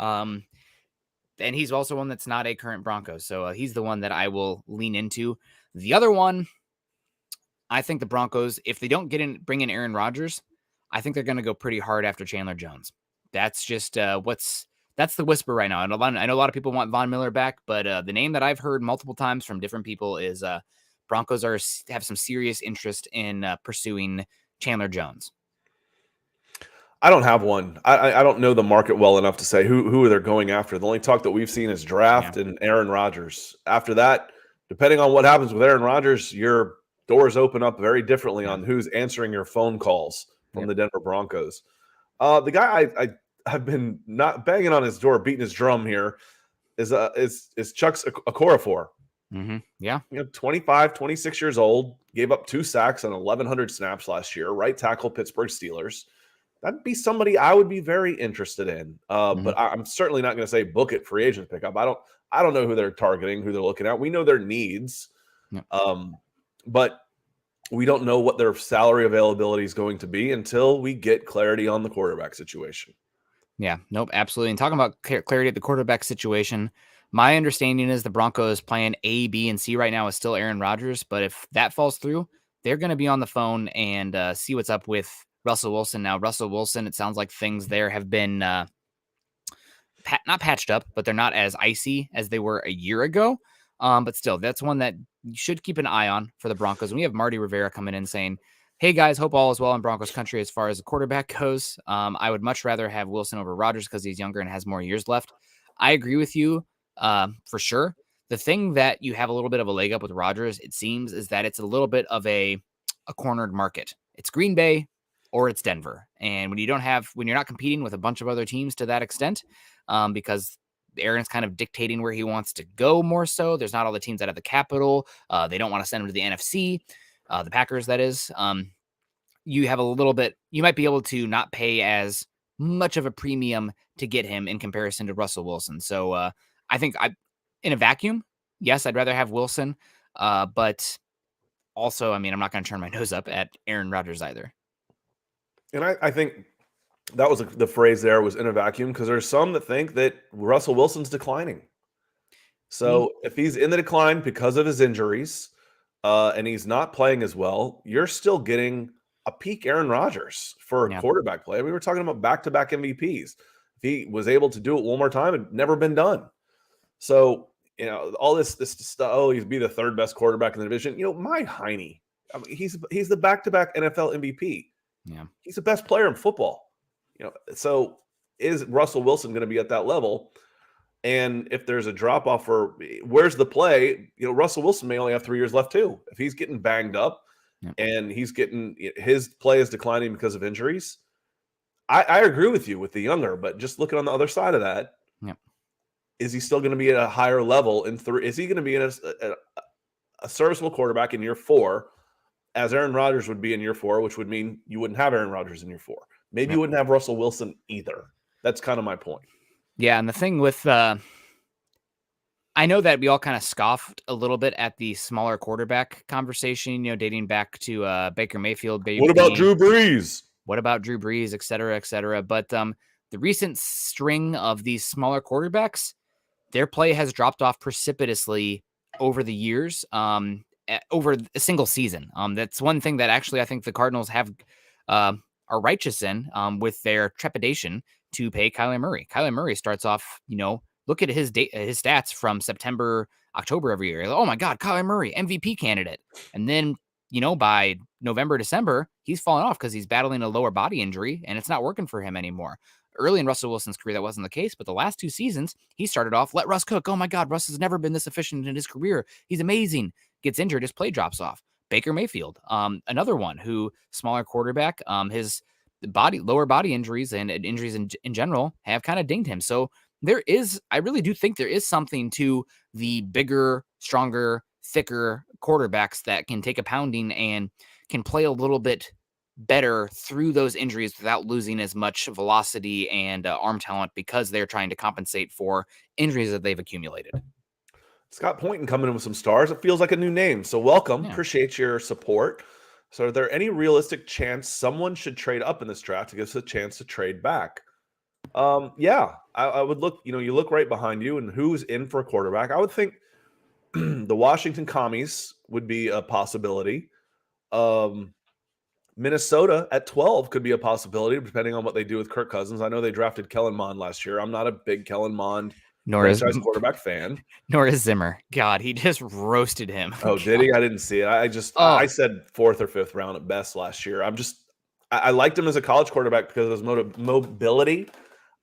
And he's also one that's not a current Bronco. So he's the one that I will lean into. The other one, I think the Broncos, if they don't bring in Aaron Rodgers, I think they're going to go pretty hard after Chandler Jones. That's just that's the whisper right now. And I know a lot of people want Von Miller back, but the name that I've heard multiple times from different people is Broncos have some serious interest in pursuing Chandler Jones. I don't have one. I don't know the market well enough to say who they're going after. The only talk that we've seen is draft and Aaron Rodgers. After that, depending on what happens with Aaron Rodgers, your doors open up very differently on who's answering your phone calls from the Denver Broncos. The guy I've been not banging on his door, beating his drum here is Chuck's Okorafor. Mm-hmm. Yeah. 25, 26 years old, gave up 2 sacks on 1,100 snaps last year, right tackle, Pittsburgh Steelers. That'd be somebody I would be very interested in. But I'm certainly not going to say book it free agent pickup. I don't know who they're targeting, who they're looking at. We know their needs, but we don't know what their salary availability is going to be until we get clarity on the quarterback situation. Yeah, nope, absolutely. And talking about clarity at the quarterback situation, my understanding is the Broncos plan A, B, and C right now is still Aaron Rodgers. But if that falls through, they're going to be on the phone and see what's up with Russell Wilson. Now, Russell Wilson, it sounds like things there have been not patched up, but they're not as icy as they were a year ago. But still, that's one that you should keep an eye on for the Broncos. And we have Marty Rivera coming in saying, hey, guys, hope all is well in Broncos country as far as the quarterback goes. I would much rather have Wilson over Rodgers because he's younger and has more years left. I agree with you for sure. The thing that you have a little bit of a leg up with Rodgers, it seems, is that it's a little bit of a cornered market. It's Green Bay or it's Denver. And when you're not competing with a bunch of other teams to that extent, because Aaron's kind of dictating where he wants to go more so. There's not all the teams that have the capital. They don't want to send him to the NFC, the Packers, that is. You have a little bit, you might be able to not pay as much of a premium to get him in comparison to Russell Wilson. So I think in a vacuum, Yes, I'd rather have Wilson, but also, I mean, I'm not going to turn my nose up at Aaron Rodgers either. And I think that was the phrase there was in a vacuum because there's some that think that Russell Wilson's declining. So if he's in the decline because of his injuries and he's not playing as well, you're still getting a peak Aaron Rodgers for a quarterback play. We were talking about back-to-back MVPs. If he was able to do it one more time, it'd never been done. So, all this stuff, he'd be the third best quarterback in the division. My Heine, I mean, he's the back-to-back NFL MVP. Yeah. He's the best player in football. So is Russell Wilson going to be at that level? And if there's a drop off or where's the play, Russell Wilson may only have 3 years left too. If he's getting banged up and he's getting his play is declining because of injuries, I agree with you with the younger, but just looking on the other side of that, is he still going to be at a higher level in three? Is he going to be in a serviceable quarterback in year 4, as Aaron Rodgers would be in year 4, which would mean you wouldn't have Aaron Rodgers in year 4. Maybe you wouldn't have Russell Wilson either. That's kind of my point. Yeah, and the thing with I know that we all kind of scoffed a little bit at the smaller quarterback conversation, dating back to Baker Mayfield. What about Drew Brees? What about Drew Brees, et cetera, et cetera. But the recent string of these smaller quarterbacks, their play has dropped off precipitously over the years, over a single season. That's one thing that actually I think the Cardinals have are righteous in with their trepidation to pay Kyler Murray. Kyler Murray starts off, look at his stats from September, October every year. Like, oh my God, Kyler Murray, MVP candidate. And then, by November, December, he's falling off because he's battling a lower body injury and it's not working for him anymore. Early in Russell Wilson's career, that wasn't the case, but the last 2 seasons, he started off, let Russ cook. Oh my God, Russ has never been this efficient in his career. He's amazing. Gets injured, his play drops off. Baker Mayfield, another one who smaller quarterback, his lower body injuries and injuries in general have kind of dinged him. So I really do think there is something to the bigger, stronger, thicker quarterbacks that can take a pounding and can play a little bit better through those injuries without losing as much velocity and arm talent because they're trying to compensate for injuries that they've accumulated. Scott Poynton coming in with some stars. It feels like a new name. So welcome. Yeah. Appreciate your support. So are there any realistic chance someone should trade up in this draft to give us a chance to trade back? Yeah, I would look, you look right behind you and who's in for a quarterback. I would think the Washington Commies would be a possibility. Minnesota at 12 could be a possibility depending on what they do with Kirk Cousins. I know they drafted Kellen Mond last year. I'm not a big Kellen Mond franchise quarterback fan. Nor is Zimmer. God, he just roasted him. Oh, did he? I didn't see it. I said 4th or 5th round at best last year. I liked him as a college quarterback because of his mobility.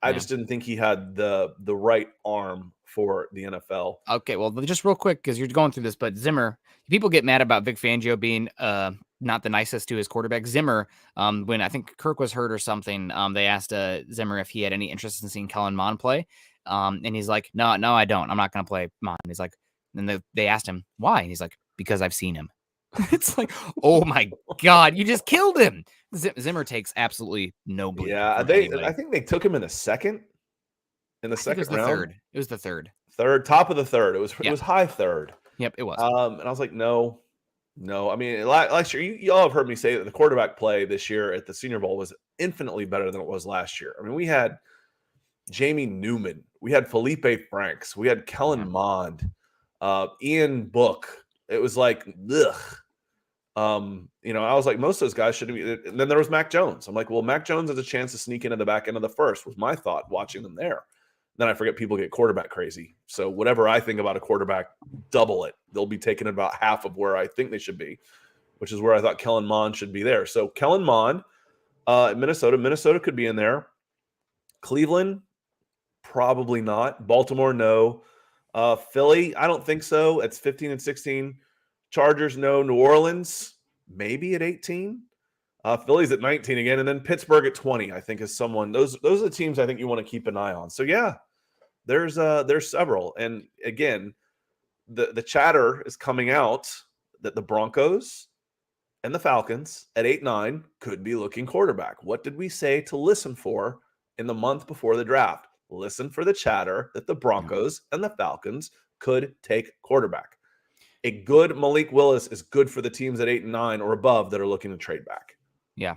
I just didn't think he had the right arm for the NFL. Okay, well, just real quick, because you're going through this, but Zimmer, people get mad about Vic Fangio being not the nicest to his quarterback. Zimmer, when I think Kirk was hurt or something, they asked Zimmer if he had any interest in seeing Kellen Mond play. And he's like, no, I don't. I'm not going to play Mond. He's like, and they asked him why. And he's like, because I've seen him. It's like, oh my God, you just killed him. Zimmer takes absolutely no blame. Yeah, I think they took him in the second. In the second round. It was the third. Top of the third. It was high third. Yep, it was. And I was like, no. I mean, last year, you all have heard me say that the quarterback play this year at the Senior Bowl was infinitely better than it was last year. I mean, we had Jamie Newman, we had Felipe Franks, we had Kellen Mond, Ian Book. It was like, ugh. I was like, most of those guys shouldn't be. And then there was Mac Jones. I'm like, well, Mac Jones has a chance to sneak into the back end of the first, was my thought watching them there. Then I forget people get quarterback crazy. So whatever I think about a quarterback, double it. They'll be taken about half of where I think they should be, which is where I thought Kellen Mond should be there. So Kellen Mond, Minnesota could be in there. Cleveland, probably not. Baltimore, no. Philly, I don't think so. It's 15 and 16. Chargers, no. New Orleans, maybe at 18. Philly's at 19 again, and then Pittsburgh at 20, I think, is someone. Those are the teams I think you want to keep an eye on. So yeah, there's several. And again, the chatter is coming out that the Broncos and the Falcons at 8-9 could be looking quarterback. What did we say to listen for in the month before the draft? Listen for the chatter that the Broncos and the Falcons could take quarterback. A good Malik Willis is good for the teams at 8 and 9 or above that are looking to trade back. Yeah,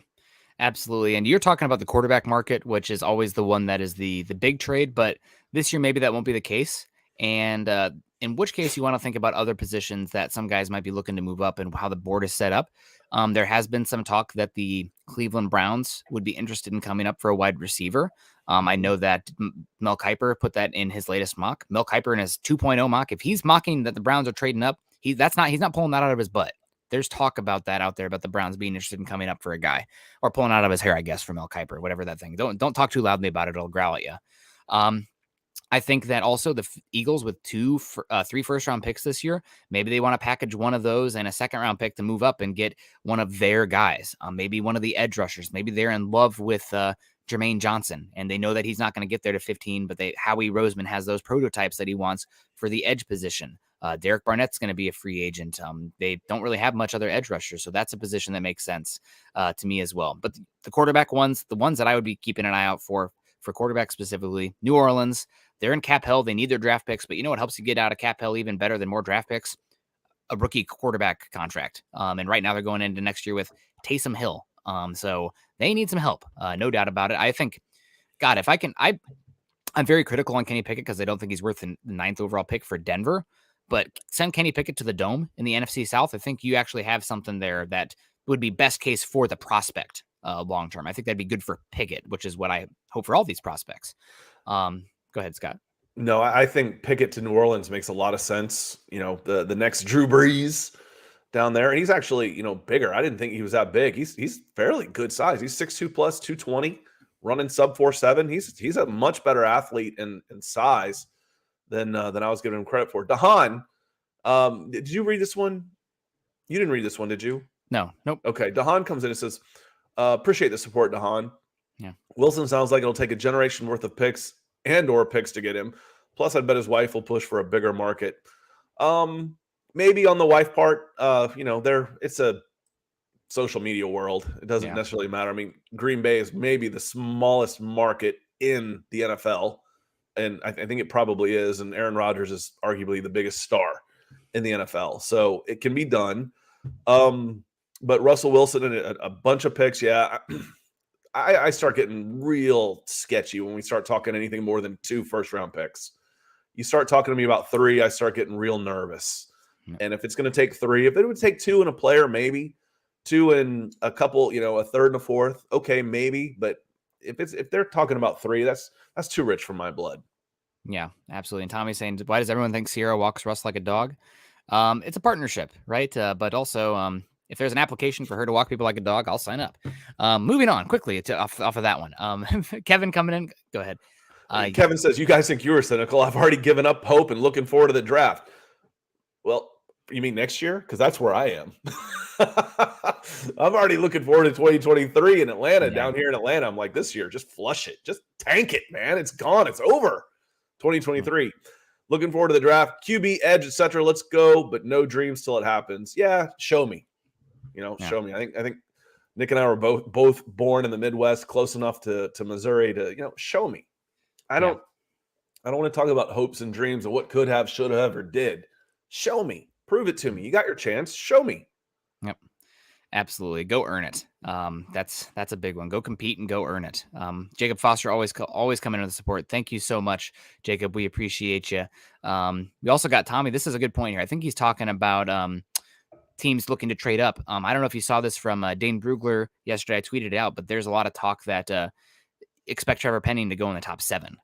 absolutely. And you're talking about the quarterback market, which is always the one that is the big trade. But this year, maybe that won't be the case. And in which case, you want to think about other positions that some guys might be looking to move up and how the board is set up. There has been some talk that the Cleveland Browns would be interested in coming up for a wide receiver. I know that Mel Kiper put that in his latest mock. Mel Kiper in his 2.0 mock, if he's mocking that the Browns are trading up, he's not pulling that out of his butt. There's talk about that out there about the Browns being interested in coming up for a guy or pulling out of his hair, I guess, for Mel Kiper, whatever that thing. Don't talk too loudly about it; it'll growl at you. I think that also the Eagles with 3 first-round picks this year, maybe they want to package one of those and a second-round pick to move up and get one of their guys, maybe one of the edge rushers. Maybe they're in love with Jermaine Johnson, and they know that he's not going to get there to 15, but Howie Roseman has those prototypes that he wants for the edge position. Derek Barnett's going to be a free agent. They don't really have much other edge rushers, so that's a position that makes sense to me as well. But the quarterback ones, the ones that I would be keeping an eye out for quarterback specifically, New Orleans, they're in cap hell. They need their draft picks, but you know what helps you get out of cap hell even better than more draft picks? A rookie quarterback contract. And right now they're going into next year with Taysom Hill. So they need some help, no doubt about it. I think, God, if I can, I'm very critical on Kenny Pickett because I don't think he's worth the 9th overall pick for Denver. But send Kenny Pickett to the Dome in the NFC South. I think you actually have something there that would be best case for the prospect long term. I think that'd be good for Pickett, which is what I hope for all these prospects. Go ahead, Scott. No, I think Pickett to New Orleans makes a lot of sense. You know, the next Drew Brees down there, and he's actually, you know, bigger. I didn't think he was that big. He's fairly good size. He's 6'2 plus 220, running sub 4.7. He's a much better athlete in size than I was giving him credit for. Dahan, did you read this one? You didn't read this one, did you? No, nope. Okay, Dahan comes in and says, appreciate the support, Dahan. Yeah. Wilson sounds like it'll take a generation worth of picks or picks to get him. Plus, I bet his wife will push for a bigger market. Maybe on the wife part, you know, it's a social media world. It doesn't necessarily matter. I mean, Green Bay is maybe the smallest market in the NFL, and I think it probably is. And Aaron Rodgers is arguably the biggest star in the NFL, so it can be done. But Russell Wilson and a bunch of picks, yeah. I start getting real sketchy when we start talking anything more than 2 first-round picks. You start talking to me about 3, I start getting real nervous. Yeah. And if it's going to take 3, if it would take 2 and a player, maybe 2 and a couple, you know, a third and a fourth, okay, maybe. But if they're talking about 3, that's too rich for my blood. Yeah, absolutely. And Tommy's saying, why does everyone think Sierra walks Russ like a dog? It's a partnership, right? But also, if there's an application for her to walk people like a dog, I'll sign up. Moving on quickly off of that one. Kevin coming in. Go ahead. Kevin says, you guys think you were cynical. I've already given up hope and looking forward to the draft. Well, you mean next year? Because that's where I am. I'm already looking forward to 2023 in Atlanta. Yeah. Down here in Atlanta, I'm like, this year, just flush it. Just tank it, man. It's gone. It's over. 2023. Mm-hmm. Looking forward to the draft. QB, edge, etc. Let's go, but no dreams till it happens. Yeah, show me. Show me. I think Nick and I were both born in the Midwest, close enough to Missouri to, show me. I don't want to talk about hopes and dreams of what could have, should have, or did. Show me. Prove it to me. You got your chance. Show me. Yep. Absolutely. Go earn it. That's a big one. Go compete and go earn it. Jacob Foster always coming into the support. Thank you so much, Jacob. We appreciate you. We also got Tommy. This is a good point here. I think he's talking about teams looking to trade up. I don't know if you saw this from Dane Brugler yesterday. I tweeted it out, but there's a lot of talk that expect Trevor Penning to go in the top 7,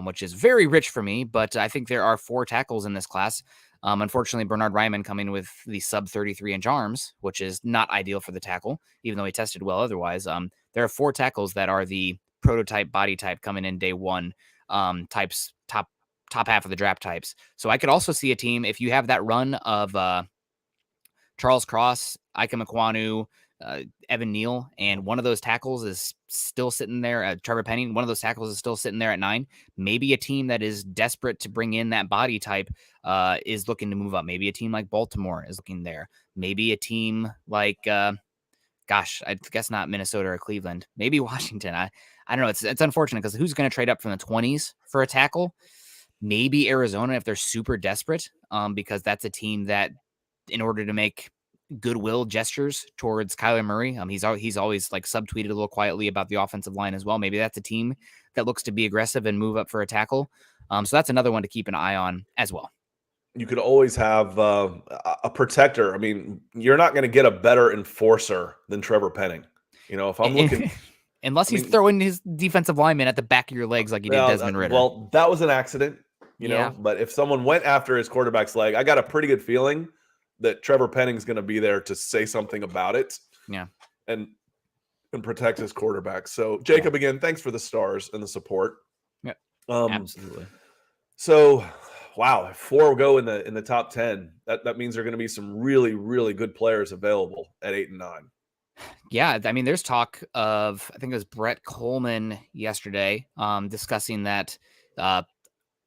which is very rich for me. But I think there are 4 tackles in this class. Unfortunately, Bernard Ryman coming with the sub 33-inch arms, which is not ideal for the tackle, even though he tested well otherwise. There are 4 tackles that are the prototype body type coming in day 1 types, top half of the draft types. So I could also see a team, if you have that run of Charles Cross, Ike Mekwonu, Evan Neal, and one of those tackles is still sitting there, Trevor Penning, one of those tackles is still sitting there at 9. Maybe a team that is desperate to bring in that body type is looking to move up. Maybe a team like Baltimore is looking there. Maybe a team like, I guess not Minnesota or Cleveland. Maybe Washington. I don't know. It's unfortunate because who's going to trade up from the 20s for a tackle? maybe Arizona if they're super desperate, because that's a team that, in order to make goodwill gestures towards Kyler Murray, he's always like subtweeted a little quietly about the offensive line as well. Maybe that's a team that looks to be aggressive and move up for a tackle. So that's another one to keep an eye on as well. You could always have a protector. I mean, you're not going to get a better enforcer than Trevor Penning. If I'm looking, unless he's throwing his defensive lineman at the back of your legs like he did Desmond Ridder. Well, that was an accident, know. But if someone went after his quarterback's leg, I got a pretty good feeling that Trevor Penning's going to be there to say something about it. Yeah, and protect his quarterback. So, Jacob, again, thanks for the stars and the support. Yeah, absolutely. So, wow, 4 go in the top 10. That means there are going to be some really, really good players available at 8 and 9. Yeah, I mean, there's talk of, I think it was Brett Coleman yesterday, discussing that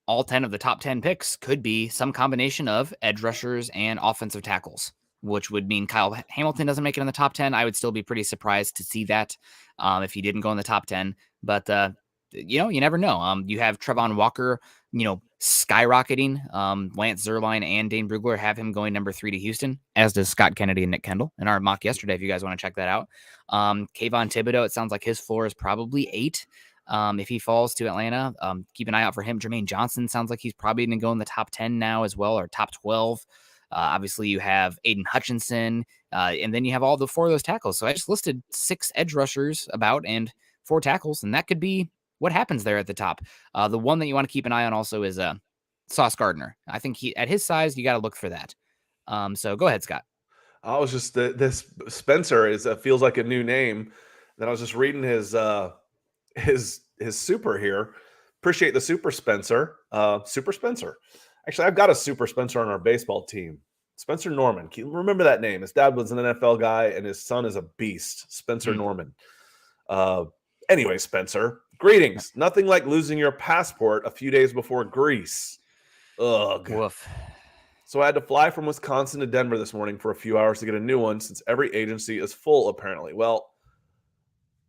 all 10 of the top 10 picks could be some combination of edge rushers and offensive tackles, which would mean Kyle Hamilton doesn't make it in the top 10. I would still be pretty surprised to see that if he didn't go in the top 10. But, you never know. You have Trevon Walker, skyrocketing. Lance Zierlein and Dane Brugler have him going number 3 to Houston, as does Scott Kennedy and Nick Kendall in our mock yesterday, if you guys want to check that out. Kayvon Thibodeau, it sounds like his floor is probably 8. If he falls to Atlanta, keep an eye out for him. Jermaine Johnson sounds like he's probably going to go in the top 10 now as well, or top 12. Obviously, you have Aiden Hutchinson, and then you have all the 4 of those tackles. So I just listed 6 edge rushers and 4 tackles, and that could be what happens there at the top. The one that you want to keep an eye on also is Sauce Gardner. I think at his size, you got to look for that. So go ahead, Scott. I was just this Spencer feels like a new name. Then I was just reading his super here. Appreciate the Super Spencer. Super Spencer. Actually, I've got a Super Spencer on our baseball team. Spencer Norman. Remember that name. His dad was an NFL guy, and his son is a beast. Spencer Norman. Anyway, Spencer, greetings. Nothing like losing your passport a few days before Greece. Ugh. Woof. So I had to fly from Wisconsin to Denver this morning for a few hours to get a new one, since every agency is full, apparently. Well,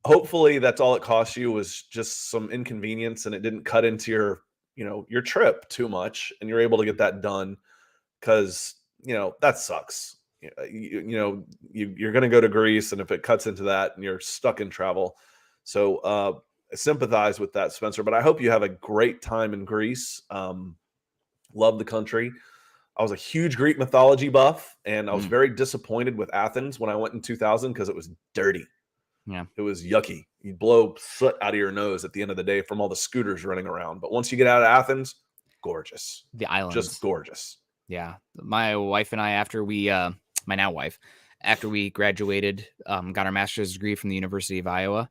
hopefully that's all it cost you, was just some inconvenience, and it didn't cut into your trip too much, and you're able to get that done, because that sucks. You're going to go to Greece, and if it cuts into that and you're stuck in travel. So I sympathize with that, Spencer, but I hope you have a great time in Greece. Love the country. I was a huge Greek mythology buff, and I was very disappointed with Athens when I went in 2000, because it was dirty. Yeah, it was yucky. You'd blow soot out of your nose at the end of the day from all the scooters running around. But once you get out of Athens, gorgeous. The islands, just gorgeous. Yeah, my wife and I, after we, my now wife, after we graduated, got our master's degree from the University of Iowa,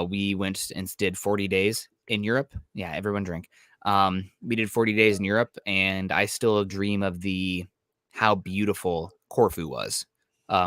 we went and did 40 days in Europe. Yeah, everyone drink. We did 40 days in Europe, and I still dream of how beautiful Corfu was.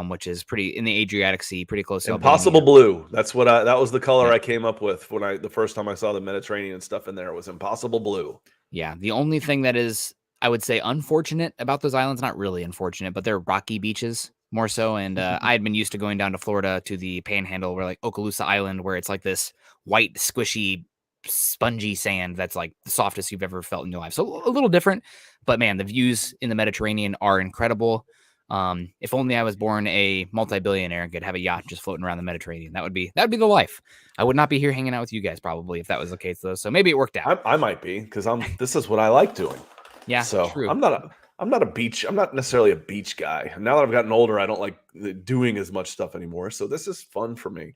Which is pretty in the Adriatic Sea, pretty close to Impossible blue. That's that was the color I came up with when the first time I saw the Mediterranean stuff in there. Was impossible blue. Yeah, the only thing that is, I would say, unfortunate about those islands, not really unfortunate, but they're rocky beaches more so. And I had been used to going down to Florida to the Panhandle, where like Okaloosa Island, where it's like this white, squishy, spongy sand that's like the softest you've ever felt in your life. So a little different, but man, the views in the Mediterranean are incredible. If only I was born a multi-billionaire and could have a yacht just floating around the Mediterranean. That would be the life. I would not be here hanging out with you guys probably if that was the case though. So maybe it worked out. I might be, because this is what I like doing. Yeah. So true. I'm not necessarily a beach guy. Now that I've gotten older, I don't like doing as much stuff anymore. So this is fun for me.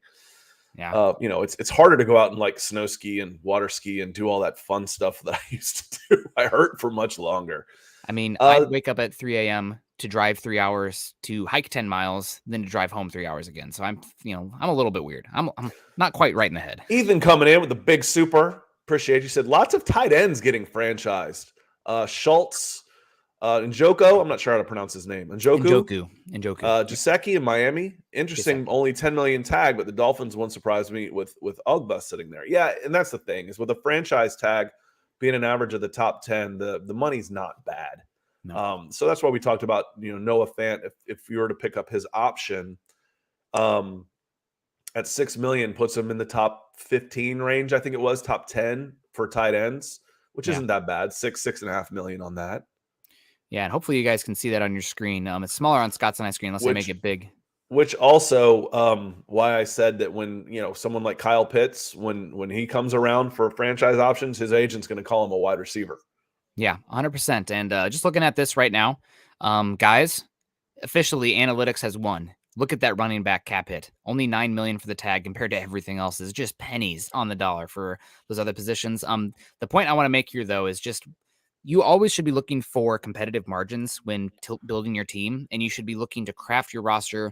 Yeah. It's harder to go out and like snow ski and water ski and do all that fun stuff that I used to do. I hurt for much longer. I mean, I wake up at 3 a.m. to drive 3 hours, to hike 10 miles, then to drive home 3 hours again. So I'm a little bit weird. I'm not quite right in the head. Ethan coming in with the big super. Appreciate you. Said lots of tight ends getting franchised. Schultz, Njoku. I'm not sure how to pronounce his name. Njoku. Gesicki in Miami. Interesting. Only 10 million tag, but the Dolphins won't surprise me with Ugba sitting there. Yeah, and that's the thing, is with a franchise tag being an average of the top 10, the money's not bad. No. So that's why we talked about Noah Fant. If you were to pick up his option, at $6 million puts him in the top 15 range. I think it was top 10 for tight ends. which Yeah. isn't that bad. 6.5 million on that. Yeah, and hopefully you guys can see that on your screen. It's smaller on Scott's and I screen unless I make it big. Which also why I said that when, someone like Kyle Pitts, when he comes around for franchise options, his agent's going to call him a wide receiver. Yeah, 100%. And just looking at this right now, guys, officially analytics has won. Look at that running back cap hit. Only $9 million for the tag compared to everything else is just pennies on the dollar for those other positions. The point I want to make here, though, is just you always should be looking for competitive margins when building your team, and you should be looking to craft your roster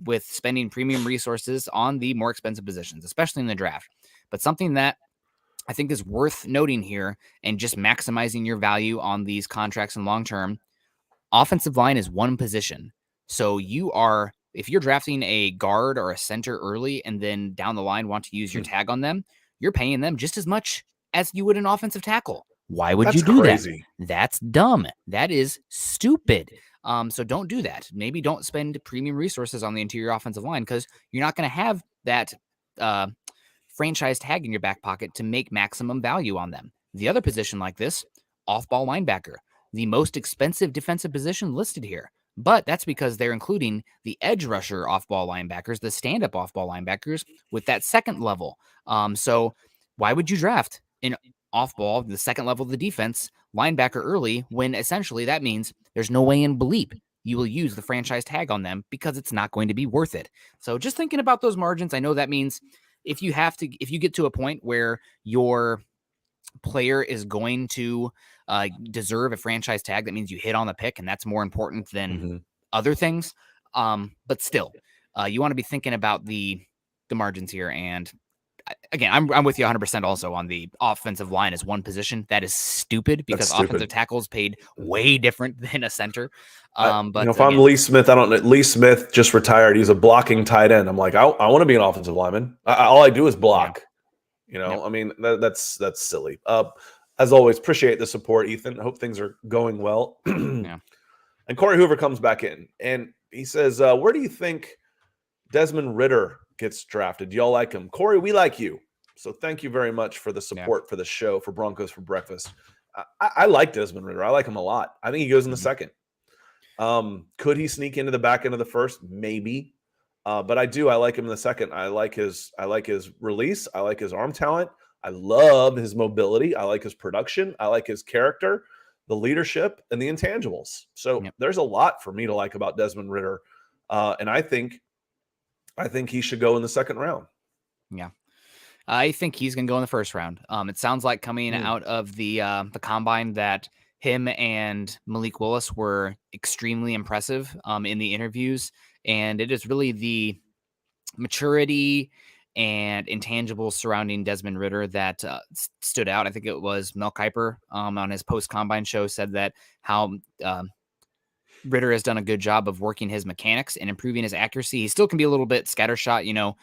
with spending premium resources on the more expensive positions, especially in the draft. But something that I think is worth noting here and just maximizing your value on these contracts in long term, offensive line is one position. So if you're drafting a guard or a center early and then down the line want to use your tag on them, you're paying them just as much as you would an offensive tackle. Why would you do crazy. that? That's dumb. That is stupid. So don't do that. Maybe don't spend premium resources on the interior offensive line because you're not going to have that franchise tag in your back pocket to make maximum value on them. The other position like this, off-ball linebacker, the most expensive defensive position listed here. But that's because they're including the edge rusher off-ball linebackers, the stand-up off-ball linebackers with that second level. So why would you draft an off-ball, the second level of the defense, linebacker early when essentially that means there's no way in bleep you will use the franchise tag on them because it's not going to be worth it. So just thinking about those margins, I know that means if you get to a point where your player is going to deserve a franchise tag, that means you hit on the pick, and that's more important than other things. But still, you want to be thinking about the margins here. And again, I'm with you 100% also on the offensive line as one position. That is stupid because offensive tackles paid way different than a center. But if I'm Lee Smith, Lee Smith just retired. He's a blocking tight end. I'm like, I want to be an offensive lineman. All I do is block. I mean, that's silly. As always, appreciate the support, Ethan. Hope things are going well. Yeah. And Corey Hoover comes back in and he says, where do you think Desmond Ridder gets drafted? Do y'all like him? Corey, we like you. So thank you very much for the support for the show, for Broncos for Breakfast. I like Desmond Ridder. I like him a lot. I think he goes in the second. Could he sneak into the back end of the first? Maybe. But I like him in the second. I like his release. I like his arm talent. I love his mobility. I like his production. I like his character, the leadership, and the intangibles. So there's a lot for me to like about Desmond Ridder. And I think he should go in the second round. Yeah. I think he's going to go in the first round. It sounds like coming out of the combine that him and Malik Willis were extremely impressive in the interviews. And it is really the maturity and intangibles surrounding Desmond Ridder that stood out. I think it was Mel Kiper on his post-combine show said that how Ridder has done a good job of working his mechanics and improving his accuracy. He still can be a little bit scattershot,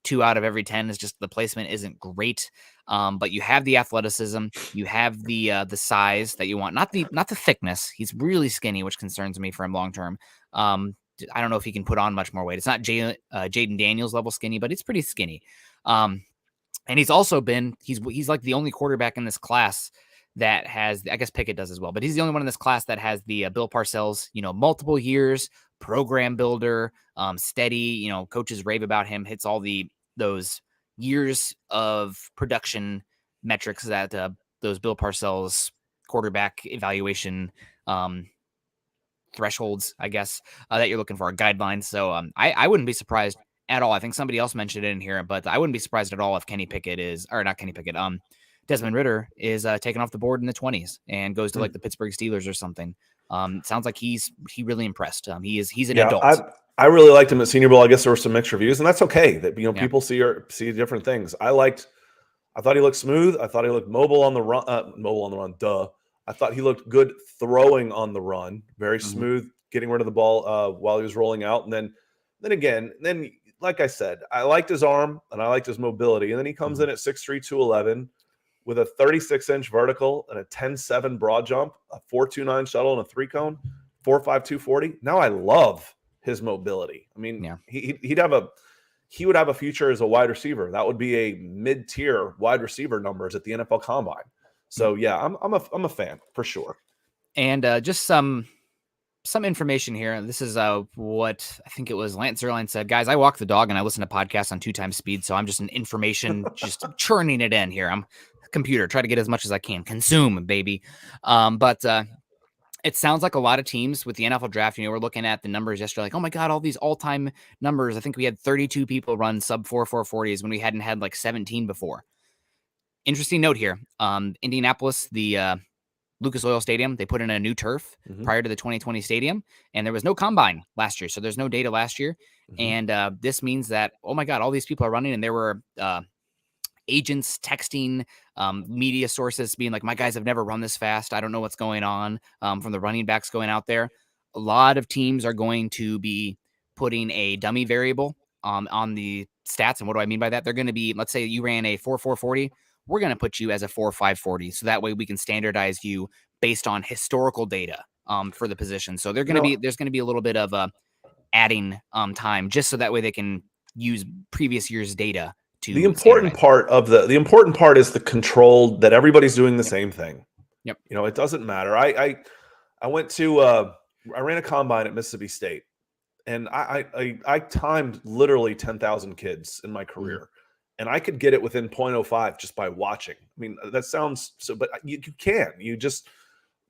2 out of every 10 is just the placement isn't great. But you have the athleticism, you have the size that you want, not the thickness. He's really skinny, which concerns me for him long term. I don't know if he can put on much more weight. It's not Jaden Daniels level skinny, but it's pretty skinny. And he's also he's like the only quarterback in this class that has, I guess Pickett does as well, but he's the only one in this class that has the Bill Parcells, multiple years, program builder, steady, coaches rave about him, hits all those years of production metrics that those Bill Parcells quarterback evaluation thresholds, I guess, that you're looking for, guidelines. So I wouldn't be surprised at all. I think somebody else mentioned it in here, but I wouldn't be surprised at all if Desmond Ridder is taken off the board in the 20s and goes to like the Pittsburgh Steelers or something. Sounds like he really impred. He's an adult. I really liked him at Senior Bowl. I guess there were some mixed reviews, and that's okay. That people see different things. I thought he looked smooth. I thought he looked mobile on the run. I thought he looked good throwing on the run. Very smooth, getting rid of the ball while he was rolling out. And then like I said, I liked his arm and I liked his mobility. And then he comes in at 6'3", 211 with a 36-inch vertical and a 10.7 broad jump, a 4.29 shuttle and a 3-cone, 4.5, 240. Now I love his mobility. I mean, he would have a future as a wide receiver. That would be a mid-tier wide receiver numbers at the NFL Combine. So yeah, I'm a fan for sure. And just some information here. This is what I think it was Lance Zierlein said. Guys, I walk the dog and I listen to podcasts on 2 times speed, so I'm just an information, just churning it in here. I'm a computer, try to get as much as I can. Consume, baby. But it sounds like a lot of teams with the NFL draft, we're looking at the numbers yesterday, like, oh my God, all these all-time numbers. I think we had 32 people run sub 4.40s when we hadn't had like 17 before. Interesting note here. Indianapolis, the Lucas Oil Stadium, they put in a new turf prior to the 2020 stadium, and there was no combine last year. So there's no data last year. And this means that, oh my God, all these people are running, and there were agents texting media sources being like, my guys have never run this fast. I don't know what's going on from the running backs going out there. A lot of teams are going to be putting a dummy variable on the stats. And what do I mean by that? They're going to be, let's say you ran a 4.40. We're going to put you as a 4.540. So that way we can standardize you based on historical data for the position. So there's going to be a little bit of adding time just so that way they can use previous year's data. The important part is the control, that everybody's doing the same thing. Yep. It doesn't matter. I went to I ran a combine at Mississippi State, and I timed literally 10,000 kids in my career, and I could get it within 0.05 just by watching. I mean, that sounds so, but you can. You just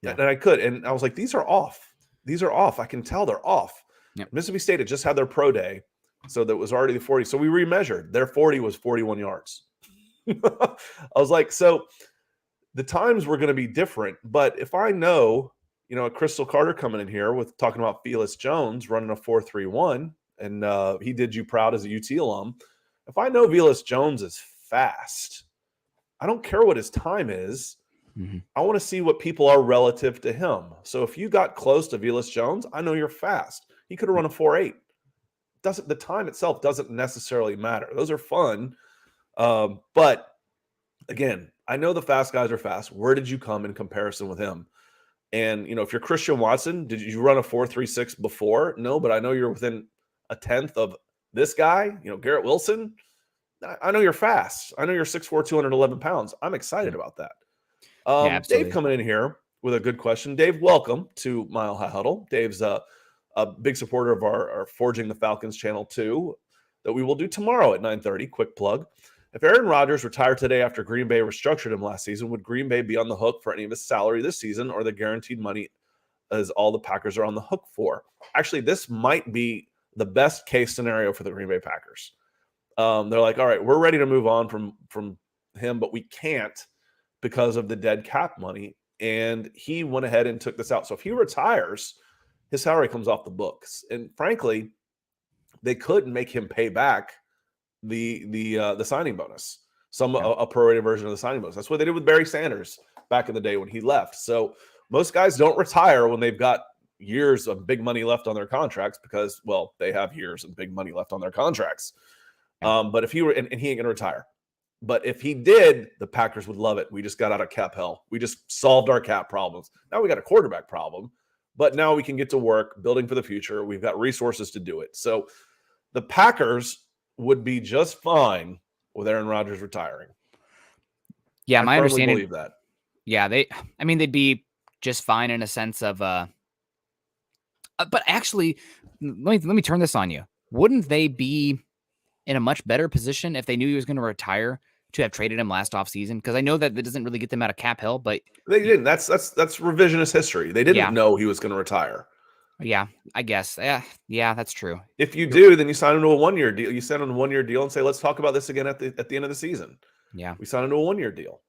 and I could, and I was like, these are off. These are off. I can tell they're off. Yep. Mississippi State had just had their pro day. So that was already the 40. So we remeasured. Their 40 was 41 yards. I was like, so the times were going to be different. But if I know, a Crystal Carter coming in here with talking about Felix Jones running a 4.31, and he did you proud as a UT alum. If I know Felix Jones is fast, I don't care what his time is. I want to see what people are relative to him. So if you got close to Felix Jones, I know you're fast. He could have run a 4.8. The time itself doesn't necessarily matter. Those are fun. But again, I know the fast guys are fast. Where did you come in comparison with him? And, if you're Christian Watson, did you run a 4.36 before? No, but I know you're within a tenth of this guy, Garrett Wilson. I know you're fast. I know you're 6'4", 211 pounds. I'm excited about that. Dave coming in here with a good question. Dave, welcome to Mile High Huddle. Dave's a big supporter of our Forging the Falcons channel too, that we will do tomorrow at 9:30. Quick plug. If Aaron Rodgers retired today after Green Bay restructured him last season, would Green Bay be on the hook for any of his salary this season, or the guaranteed money as all the Packers are on the hook for? Actually, this might be the best case scenario for the Green Bay Packers. They're like, all right, we're ready to move on from him, but we can't because of the dead cap money. And he went ahead and took this out. So if he retires, his salary comes off the books, and frankly, they could make him pay back the signing bonus, a prorated version of the signing bonus. That's what they did with Barry Sanders back in the day when he left. So most guys don't retire when they've got years of big money left on their contracts because, well, they have years of big money left on their contracts. But if he were, and he ain't gonna retire. But if he did, the Packers would love it. We just got out of cap hell. We just solved our cap problems. Now we got a quarterback problem. But now we can get to work building for the future. We've got resources to do it. So the Packers would be just fine with Aaron Rodgers retiring. Yeah, my understanding. Believe that. Yeah, they'd be just fine in a sense of. But actually, let me turn this on you. Wouldn't they be in a much better position if they knew he was going to retire to have traded him last offseason? Because I know that doesn't really get them out of cap hell, but they didn't. That's revisionist history. They didn't know he was going to retire. Yeah, I guess. Yeah, that's true. If you do, then you sign him to a 1-year deal. You sign him a 1-year deal and say, let's talk about this again at the end of the season. Yeah. We sign him to a 1-year deal.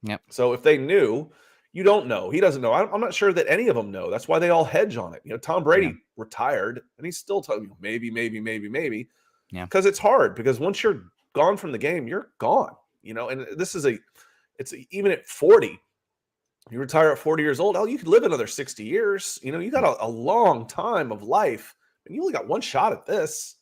Yep. So if they knew, you don't know. He doesn't know. I'm not sure that any of them know. That's why they all hedge on it. Tom Brady retired, and he's still telling you maybe. Yeah. Because it's hard. Because once you're gone from the game, you're gone. And this is even at 40, you retire at 40 years old. Oh, you could live another 60 years. You got a long time of life, and you only got one shot at this.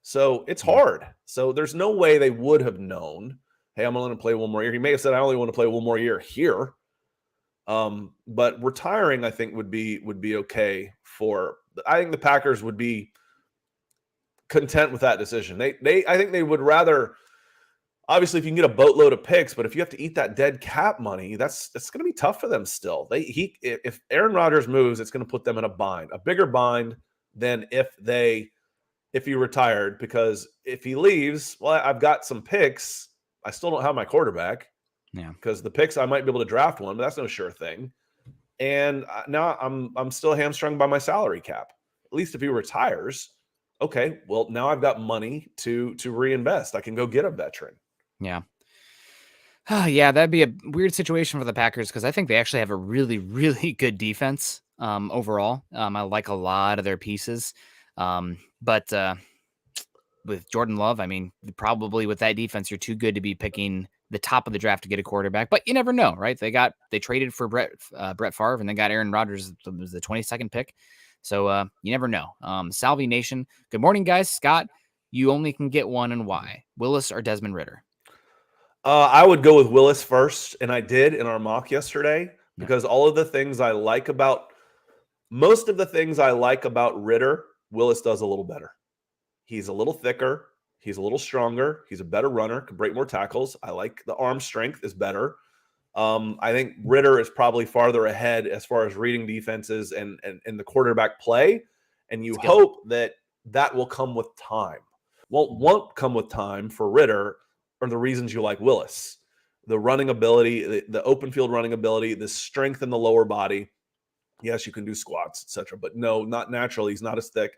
So it's hard. So there's no way they would have known, hey, I'm going to play one more year. He may have said, I only want to play one more year here. But retiring, I think, would be okay I think the Packers would be content with that decision. I think they would rather. obviously if you can get a boatload of picks, but if you have to eat that dead cap money, that's going to be tough for them still. If Aaron Rodgers moves, it's going to put them in a bigger bind than if he retired, because if he leaves, well, I've got some picks. I still don't have my quarterback. Yeah. Because the picks, I might be able to draft one, but that's no sure thing. And now I'm still hamstrung by my salary cap. At least if he retires, okay, well, now I've got money to reinvest. I can go get a veteran. Yeah. Yeah, that'd be a weird situation for the Packers because I think they actually have a really, really good defense overall. I like a lot of their pieces. But with Jordan Love, I mean, probably with that defense, you're too good to be picking the top of the draft to get a quarterback. But you never know, right? They traded for Brett Favre, and they got Aaron Rodgers, was the 22nd pick. So you never know. Salvi Nation, good morning, guys. Scott, you only can get one, and why? Willis or Desmond Ridder? I would go with Willis first, and I did in our mock yesterday, because most of the things I like about Ridder, Willis does a little better. He's a little thicker. He's a little stronger. He's a better runner, can break more tackles. I like the arm strength is better. I think Ridder is probably farther ahead as far as reading defenses and the quarterback play. And you hope that will come with time. Won't come with time for Ridder are the reasons you like Willis. The running ability, the open field running ability, the strength in the lower body. Yes, you can do squats, etc. But no, not naturally. He's not as thick.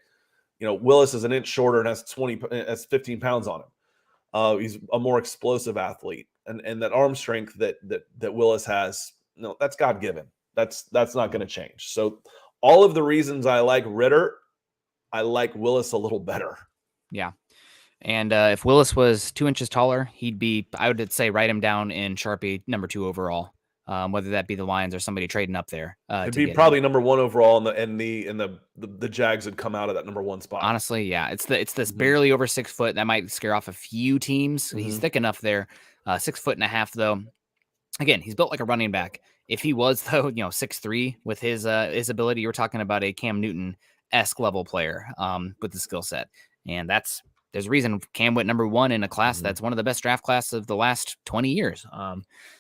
Willis is an inch shorter and has 15 pounds on him. He's a more explosive athlete, and that arm strength that Willis has, that's God given. That's not going to change. So all of the reasons I like Ridder, I like Willis a little better. Yeah. And if Willis was 2 inches taller, he'd be, I would say, write him down in Sharpie number 2 overall. Whether that be the Lions or somebody trading up there. It'd be probably number 1 overall, and the Jags would come out of that number 1 spot. Honestly, yeah, it's this barely over 6 foot that might scare off a few teams. Mm-hmm. He's thick enough there, 6'1.5" though. Again, he's built like a running back. If he was though, 6'3" with his ability, you're talking about a Cam Newton-esque level player with the skill set, and there's a reason Cam went number 1 in a class that's one of the best draft classes of the last 20 years.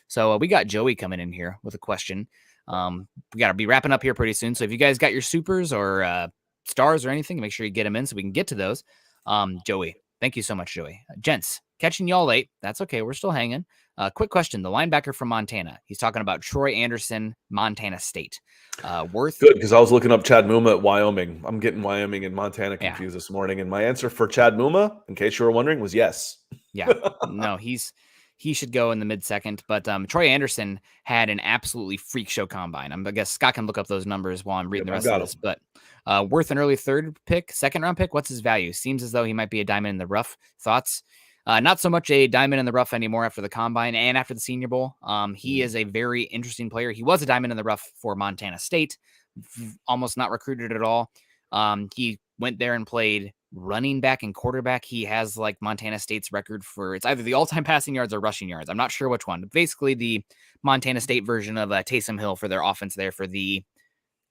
So we got Joey coming in here with a question. We got to be wrapping up here pretty soon. So if you guys got your supers or stars or anything, make sure you get them in so we can get to those. Joey, thank you so much, Joey. Gents, catching y'all late. That's okay. We're still hanging. Quick question. The linebacker from Montana. He's talking about Troy Anderson, Montana State. Worth. Good, because I was looking up Chad Muma at Wyoming. I'm getting Wyoming and Montana confused this morning. And my answer for Chad Muma, in case you were wondering, was yes. Yeah. No, he should go in the mid-second. But Troy Anderson had an absolutely freak show combine. I guess Scott can look up those numbers while I'm reading the rest of this. But worth an early second-round pick. What's his value? Seems as though he might be a diamond in the rough. Thoughts? Not so much a diamond in the rough anymore after the combine and after the Senior Bowl. He is a very interesting player. He was a diamond in the rough for Montana State, almost not recruited at all. He went there and played running back and quarterback. He has like Montana State's record for, it's either the all-time passing yards or rushing yards. I'm not sure which one. Basically the Montana State version of Taysom Hill for their offense there for the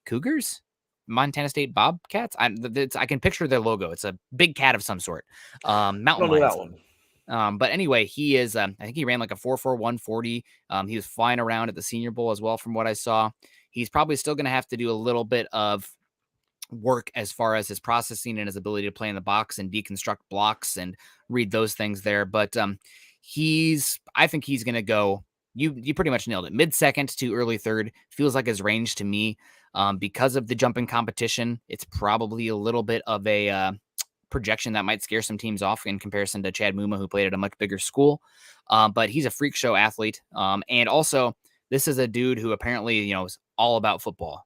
Cougars. Montana State Bobcats. I can picture their logo. It's a big cat of some sort. Mountain lions. But anyway, he is, I think he ran like a 4.41 40. He was flying around at the Senior Bowl as well, from what I saw. He's probably still going to have to do a little bit of work as far as his processing and his ability to play in the box and deconstruct blocks and read those things there. But I think he's going to go, you pretty much nailed it. Mid-second to early third feels like his range to me. Because of the jumping competition, it's probably a little bit of a projection that might scare some teams off in comparison to Chad Muma, who played at a much bigger school. But he's a freak show athlete. And also, this is a dude who apparently, is all about football.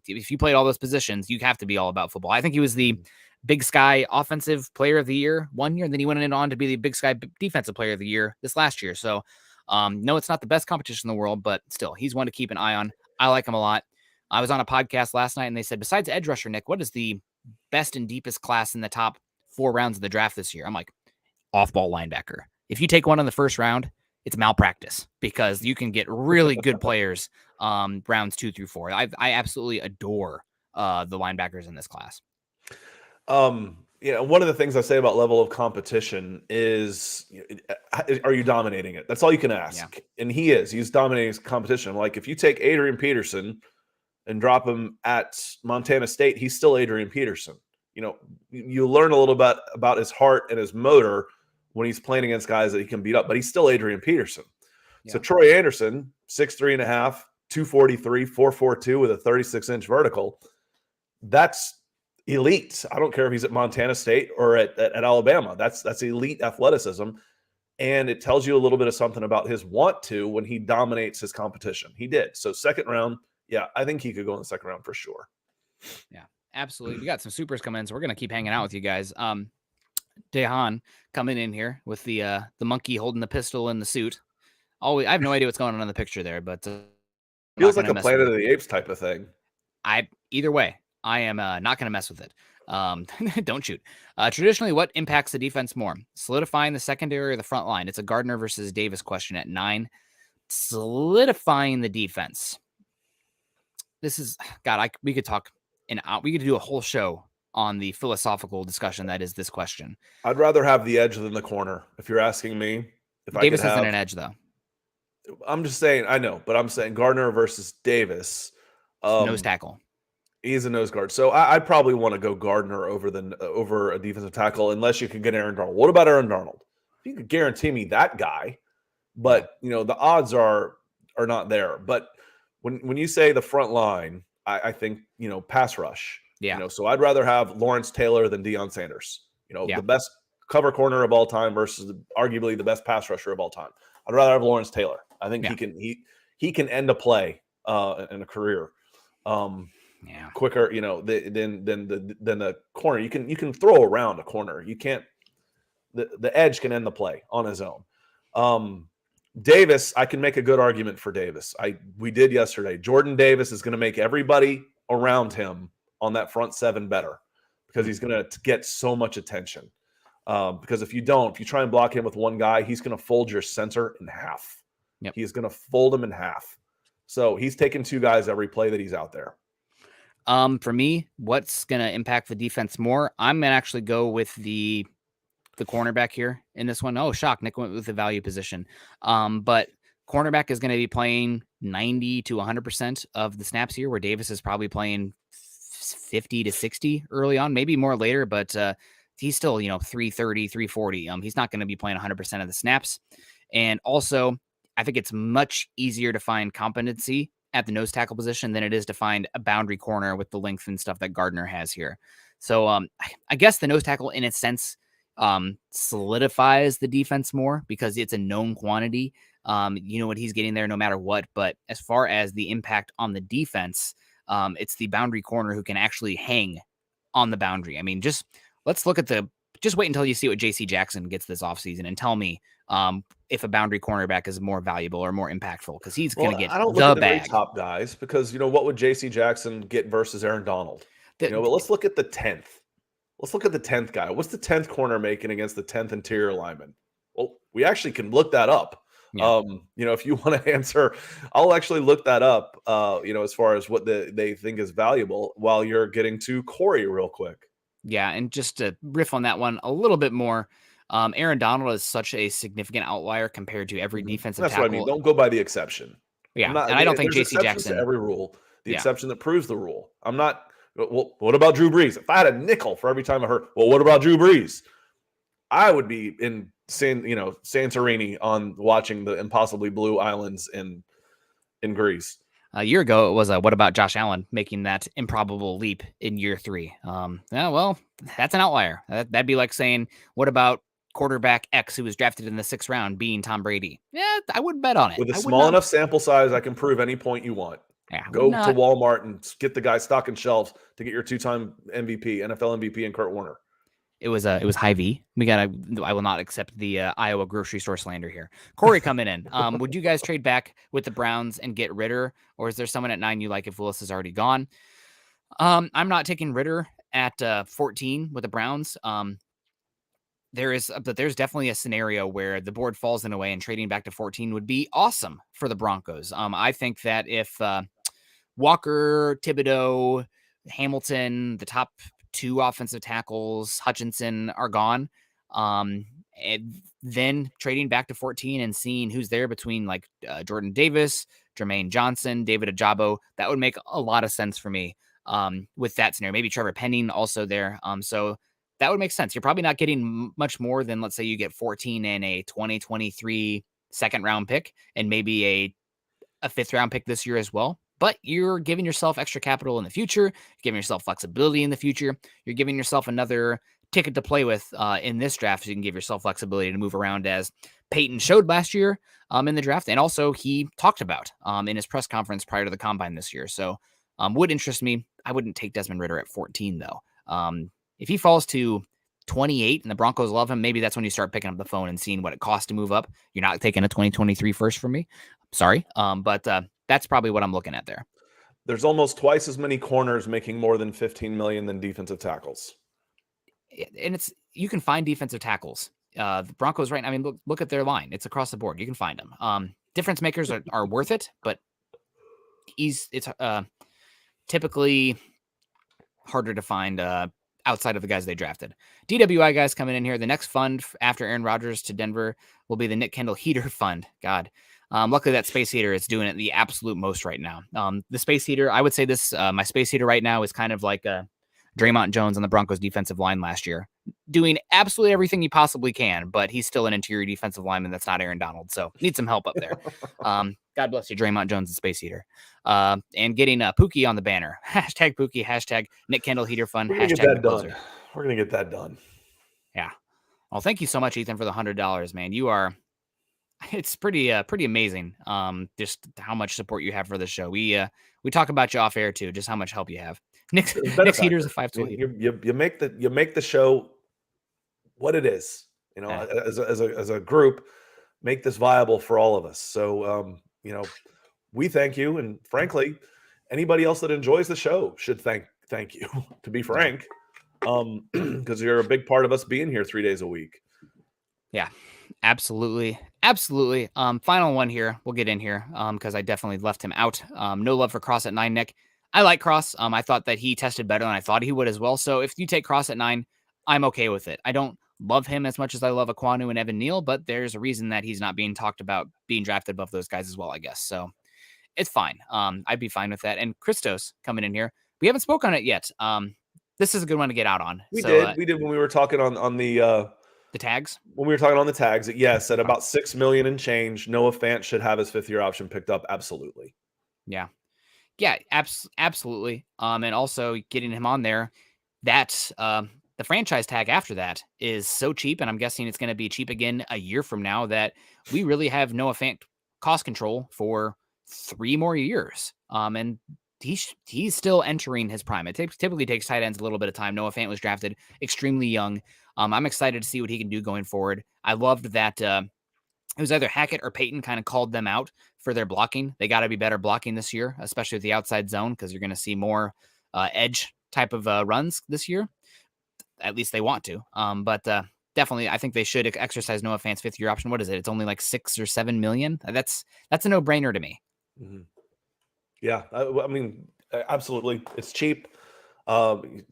If you played all those positions, you have to be all about football. I think he was the Big Sky Offensive Player of the Year one year, and then he went on to be the Big Sky Defensive Player of the Year this last year. So, no, it's not the best competition in the world, but still, he's one to keep an eye on. I like him a lot. I was on a podcast last night, and they said, besides edge rusher, Nick, what is the best and deepest class in the top 4 rounds of the draft this year? I'm like, off-ball linebacker. If you take one in the first round, it's malpractice because you can get really good players rounds 2 through 4. I absolutely adore the linebackers in this class. One of the things I say about level of competition is, are you dominating it? That's all you can ask. Yeah. And he is. He's dominating his competition. Like, if you take Adrian Peterson and drop him at Montana State, he's still Adrian Peterson. You learn a little bit about his heart and his motor when he's playing against guys that he can beat up, but he's still Adrian Peterson. Yeah. So Troy Anderson, 6'3.5", 243, 442 with a 36-inch vertical. That's elite. I don't care if he's at Montana State or at Alabama. That's elite athleticism. And it tells you a little bit of something about his want to when he dominates his competition. He did. So second round, yeah, I think he could go in the second round for sure. Yeah, absolutely. We got some supers coming in, so we're going to keep hanging out with you guys. Dehan coming in here with the monkey holding the pistol in the suit. I have no idea what's going on in the picture there, but feels like a Planet of the Apes type of thing. Either way, I am not going to mess with it. Don't shoot. Traditionally, what impacts the defense more? Solidifying the secondary or the front line? It's a Gardner versus Davis question at 9. Solidifying the defense. This is, God, we could talk we could do a whole show on the philosophical discussion that is this question. I'd rather have the edge than the corner, if you're asking me. Davis isn't an edge, though. I'm just saying, I know, but I'm saying Gardner versus Davis. Nose tackle. He's a nose guard. So I'd probably want to go Gardner over a defensive tackle unless you can get Aaron Darnold. What about Aaron Darnold? You could guarantee me that guy, but the odds are not there. But when you say the front line, I think pass rush. Yeah. So I'd rather have Lawrence Taylor than Deion Sanders. The best cover corner of all time versus arguably the best pass rusher of all time. I'd rather have Lawrence Taylor. I think he can end a play in a career. Quicker, than the corner. You can throw around a corner. You can't. The edge can end the play on his own. Davis, I can make a good argument for Davis. We did yesterday. Jordan Davis is going to make everybody around him on that front seven better because he's going to get so much attention. Because if you try and block him with one guy, he's going to fold your center in half. Yep. He's going to fold him in half. So he's taking two guys every play that he's out there. For me, what's going to impact the defense more? I'm going to actually go with the cornerback here in this one. Oh, shock. Nick went with the value position. But cornerback is going to be playing 90 to 100% of the snaps here, where Davis is probably playing 50 to 60 early on, maybe more later, but he's still, 330, 340. He's not going to be playing 100% of the snaps. And also, I think it's much easier to find competency at the nose tackle position than it is to find a boundary corner with the length and stuff that Gardner has here. So I guess the nose tackle in a sense solidifies the defense more because it's a known quantity. What he's getting there no matter what. But as far as the impact on the defense, it's the boundary corner who can actually hang on the boundary. I mean, just wait until you see what JC Jackson gets this offseason and tell me if a boundary cornerback is more valuable or more impactful, because he's going to get the bag. Top guys, because what would JC Jackson get versus Aaron Donald? But let's look at the 10th. Let's look at the 10th guy. What's the 10th corner making against the 10th interior lineman? Well, we actually can look that up. Yeah. If you want to answer, I'll actually look that up, as far as what they think is valuable while you're getting to Corey real quick. Yeah, and just to riff on that one a little bit more, Aaron Donald is such a significant outlier compared to every defensive tackle. That's what I mean. Don't go by the exception. Yeah, and I don't think JC Jackson. To every rule, the exception that proves the rule. I'm not. Well, what about Drew Brees? If I had a nickel for every time I heard, well, what about Drew Brees? I would be in Santorini on watching the impossibly blue islands in Greece. A year ago, it was what about Josh Allen making that improbable leap in year 3? Well, that's an outlier. That'd be like saying, what about quarterback X who was drafted in the 6th round being Tom Brady? Yeah, I wouldn't bet on it. With a small enough sample size, I can prove any point you want. Yeah, go to Walmart and get the guy stocking shelves to get your 2-time MVP, NFL MVP, and Kurt Warner. It was Hy-Vee. I will not accept the Iowa grocery store slander here. Corey coming in. Would you guys trade back with the Browns and get Ritter, or is there someone at 9 you like if Willis is already gone? I'm not taking Ritter at 14 with the Browns. There's definitely a scenario where the board falls in a way and trading back to 14 would be awesome for the Broncos. I think that if Walker, Thibodeau, Hamilton, the top 2 offensive tackles, Hutchinson, are gone. And then trading back to 14 and seeing who's there between like Jordan Davis, Jermaine Johnson, David Ajabo, that would make a lot of sense for me with that scenario. Maybe Trevor Penning also there. So that would make sense. You're probably not getting much more than, let's say you get 14 and a 2023 second round pick and maybe a 5th round pick this year as well. But you're giving yourself extra capital in the future. You're giving yourself flexibility in the future. You're giving yourself another ticket to play with in this draft, so you can give yourself flexibility to move around, as Peyton showed last year in the draft, and also he talked about in his press conference prior to the combine this year. So would interest me. I wouldn't take Desmond Ridder at 14 though. If he falls to 28 and the Broncos love him, maybe that's when you start picking up the phone and seeing what it costs to move up. You're not taking a 2023 first from me. Sorry. But that's probably what I'm looking at there. There's almost twice as many corners making more than 15 million than defensive tackles. And you can find defensive tackles. The Broncos right now, I mean, look at their line. It's across the board. You can find them. Difference makers are worth it, but it's typically harder to find outside of the guys they drafted. DWI guys coming in here. The next fund after Aaron Rodgers to Denver will be the Nick Kendall Heater Fund. God. Luckily, that space heater is doing it the absolute most right now. The space heater, I would say this, my space heater right now is kind of like Draymond Jones on the Broncos defensive line last year, doing absolutely everything he possibly can, but he's still an interior defensive lineman that's not Aaron Donald, so needs some help up there. God bless you, Draymond Jones, the space heater. And getting Pookie on the banner. Hashtag Pookie, hashtag Nick Kendall Heater Fund, hashtag done. We're going to get that done. Yeah. Well, thank you so much, Ethan, for the $100, man. You are... It's pretty amazing. Just how much support you have for the show. We talk about you off air too, just how much help you have. Nick's heater is a 5-tool heater. You make the show what it is. You know, as a group, make this viable for all of us. So we thank you, and frankly, anybody else that enjoys the show should thank you. To be frank, because you're a big part of us being here 3 days a week. Yeah. Absolutely. Final one here. We'll get in here because I definitely left him out. No love for Cross at 9, Nick. I like Cross. I thought that he tested better than I thought he would as well. So if you take Cross at 9, I'm okay with it. I don't love him as much as I love Aquanu and Evan Neal, but there's a reason that he's not being talked about being drafted above those guys as well, I guess. So it's fine. I'd be fine with that. And Christos coming in here. We haven't spoken on it yet. This is a good one to get out on. We did when we were talking on the tags. When we were talking on the tags, yes, at about $6 million and change, Noah Fant should have his 5th-year option picked up. Absolutely. Yeah, absolutely. And also getting him on there, that the franchise tag after that is so cheap, and I'm guessing it's going to be cheap again a year from now, that we really have Noah Fant cost control for 3 more years. And he's still entering his prime. It typically takes tight ends a little bit of time. Noah Fant was drafted extremely young. I'm excited to see what he can do going forward. I loved that it was either Hackett or Peyton kind of called them out for their blocking. They got to be better blocking this year, especially with the outside zone, because you're going to see more edge type of runs this year. At least they want to. But definitely, I think they should exercise Noah Fant's 5th-year option. What is it? It's only like 6 or 7 million. That's a no-brainer to me. Mm-hmm. Yeah, I mean, absolutely. It's cheap.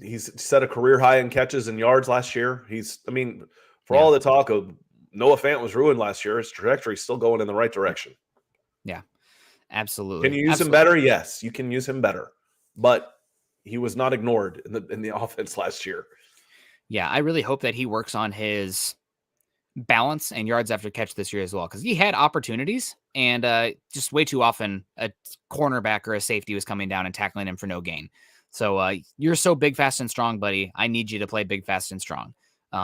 He's set a career high in catches and yards last year. All the talk of Noah Fant was ruined last year, his trajectory is still going in the right direction. Yeah, absolutely. Can you use him better? Yes, you can use him better, but he was not ignored in the offense last year. Yeah, I really hope that he works on his balance and yards after catch this year as well, because he had opportunities, and just way too often a cornerback or a safety was coming down and tackling him for no gain. So you're so big, fast, and strong, buddy. I need you to play big, fast, and strong.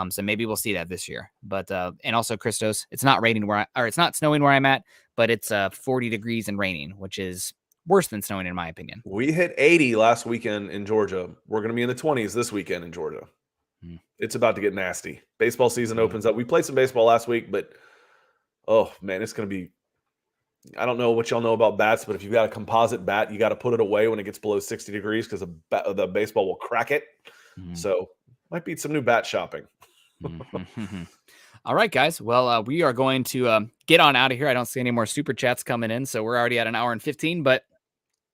So maybe we'll see that this year. But and also Christos, it's not it's not snowing where I'm at, but it's 40 degrees and raining, which is worse than snowing in my opinion. We hit 80 last weekend in Georgia. We're going to be in the 20s this weekend in Georgia. It's about to get nasty. Baseball season opens up. We played some baseball last week, but oh man, it's going to be. I don't know what y'all know about bats, but if you've got a composite bat, you got to put it away when it gets below 60 degrees because the baseball will crack it. So might be some new bat shopping. All right, guys. Well, we are going to get on out of here. I don't see any more super chats coming in, so we're already at an hour and 15, but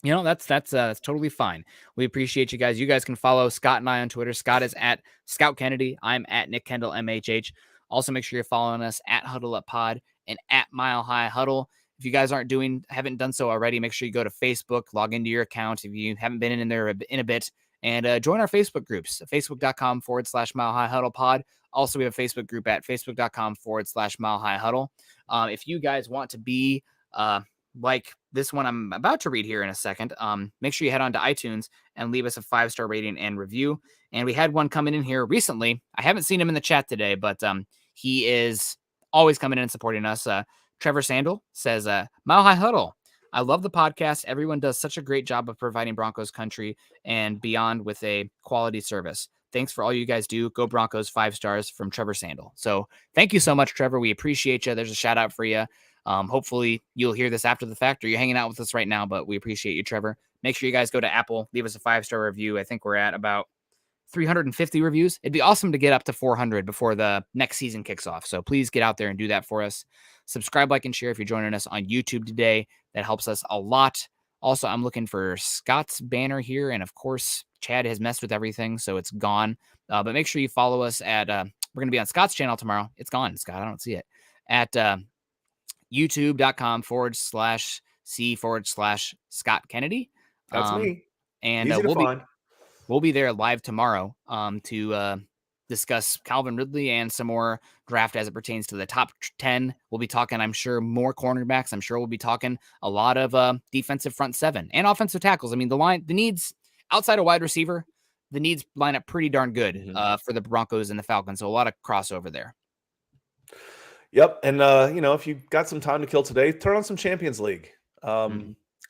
That's totally fine. We appreciate you guys. You guys can follow Scott and I on Twitter. Scott is at Scout Kennedy. I'm at Nick Kendell MHH. Also, make sure you're following us at Huddle Up Pod and at Mile High Huddle. If you guys haven't done so already, make sure you go to Facebook, log into your account if you haven't been in there in a bit, and join our Facebook groups, facebook.com/Mile High Huddle Pod. Also, we have a Facebook group at facebook.com/Mile High Huddle. If you guys want to be like this one I'm about to read here in a second, make sure you head on to iTunes and leave us a 5-star rating and review. And we had one coming in here recently. I haven't seen him in the chat today, but he is always coming in and supporting us. Trevor Sandel says, Mile High Huddle. I love the podcast. Everyone does such a great job of providing Broncos country and beyond with a quality service. Thanks for all you guys do. Go Broncos, 5 stars from Trevor Sandel. So thank you so much, Trevor. We appreciate you. There's a shout out for you. Hopefully you'll hear this after the fact, or you're hanging out with us right now, but we appreciate you, Trevor. Make sure you guys go to Apple, leave us a 5-star review. I think we're at about 350 reviews. It'd be awesome to get up to 400 before the next season kicks off. So please get out there and do that for us. Subscribe, like, and share if you're joining us on YouTube today. That helps us a lot. Also, I'm looking for Scott's banner here. And of course, Chad has messed with everything, so it's gone. But make sure you follow us at, we're going to be on Scott's channel tomorrow. It's gone, Scott. I don't see it. At youtube.com/C/Scott Kennedy. That's me. And Easy to find. We'll be there live tomorrow to discuss Calvin Ridley and some more draft as it pertains to the top 10. We'll be talking, I'm sure, more cornerbacks. I'm sure we'll be talking a lot of defensive front 7 and offensive tackles. I mean, the needs outside of wide receiver, the needs line up pretty darn good for the Broncos and the Falcons. So a lot of crossover there. Yep. And, if you got some time to kill today, turn on some Champions League.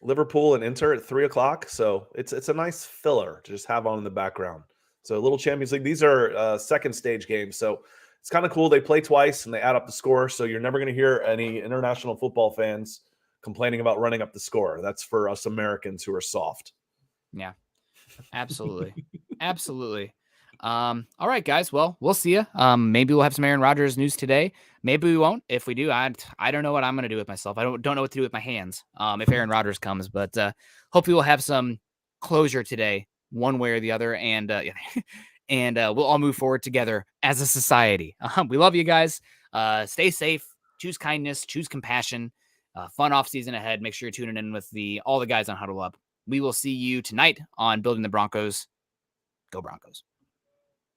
Liverpool and Inter at 3:00. So it's a nice filler to just have on in the background. So a little Champions League. These are second stage games. So it's kind of cool. They play twice and they add up the score. So you're never going to hear any international football fans complaining about running up the score. That's for us Americans who are soft. Yeah, absolutely. Absolutely. All right, guys. Well, we'll see you. Maybe we'll have some Aaron Rodgers news today. Maybe we won't. If we do, I don't know what I'm going to do with myself. I don't know what to do with my hands. If Aaron Rodgers comes, but hopefully we'll have some closure today, one way or the other, and we'll all move forward together as a society. We love you guys. Stay safe. Choose kindness. Choose compassion. Fun off season ahead. Make sure you're tuning in with all the guys on Huddle Up. We will see you tonight on Building the Broncos. Go Broncos.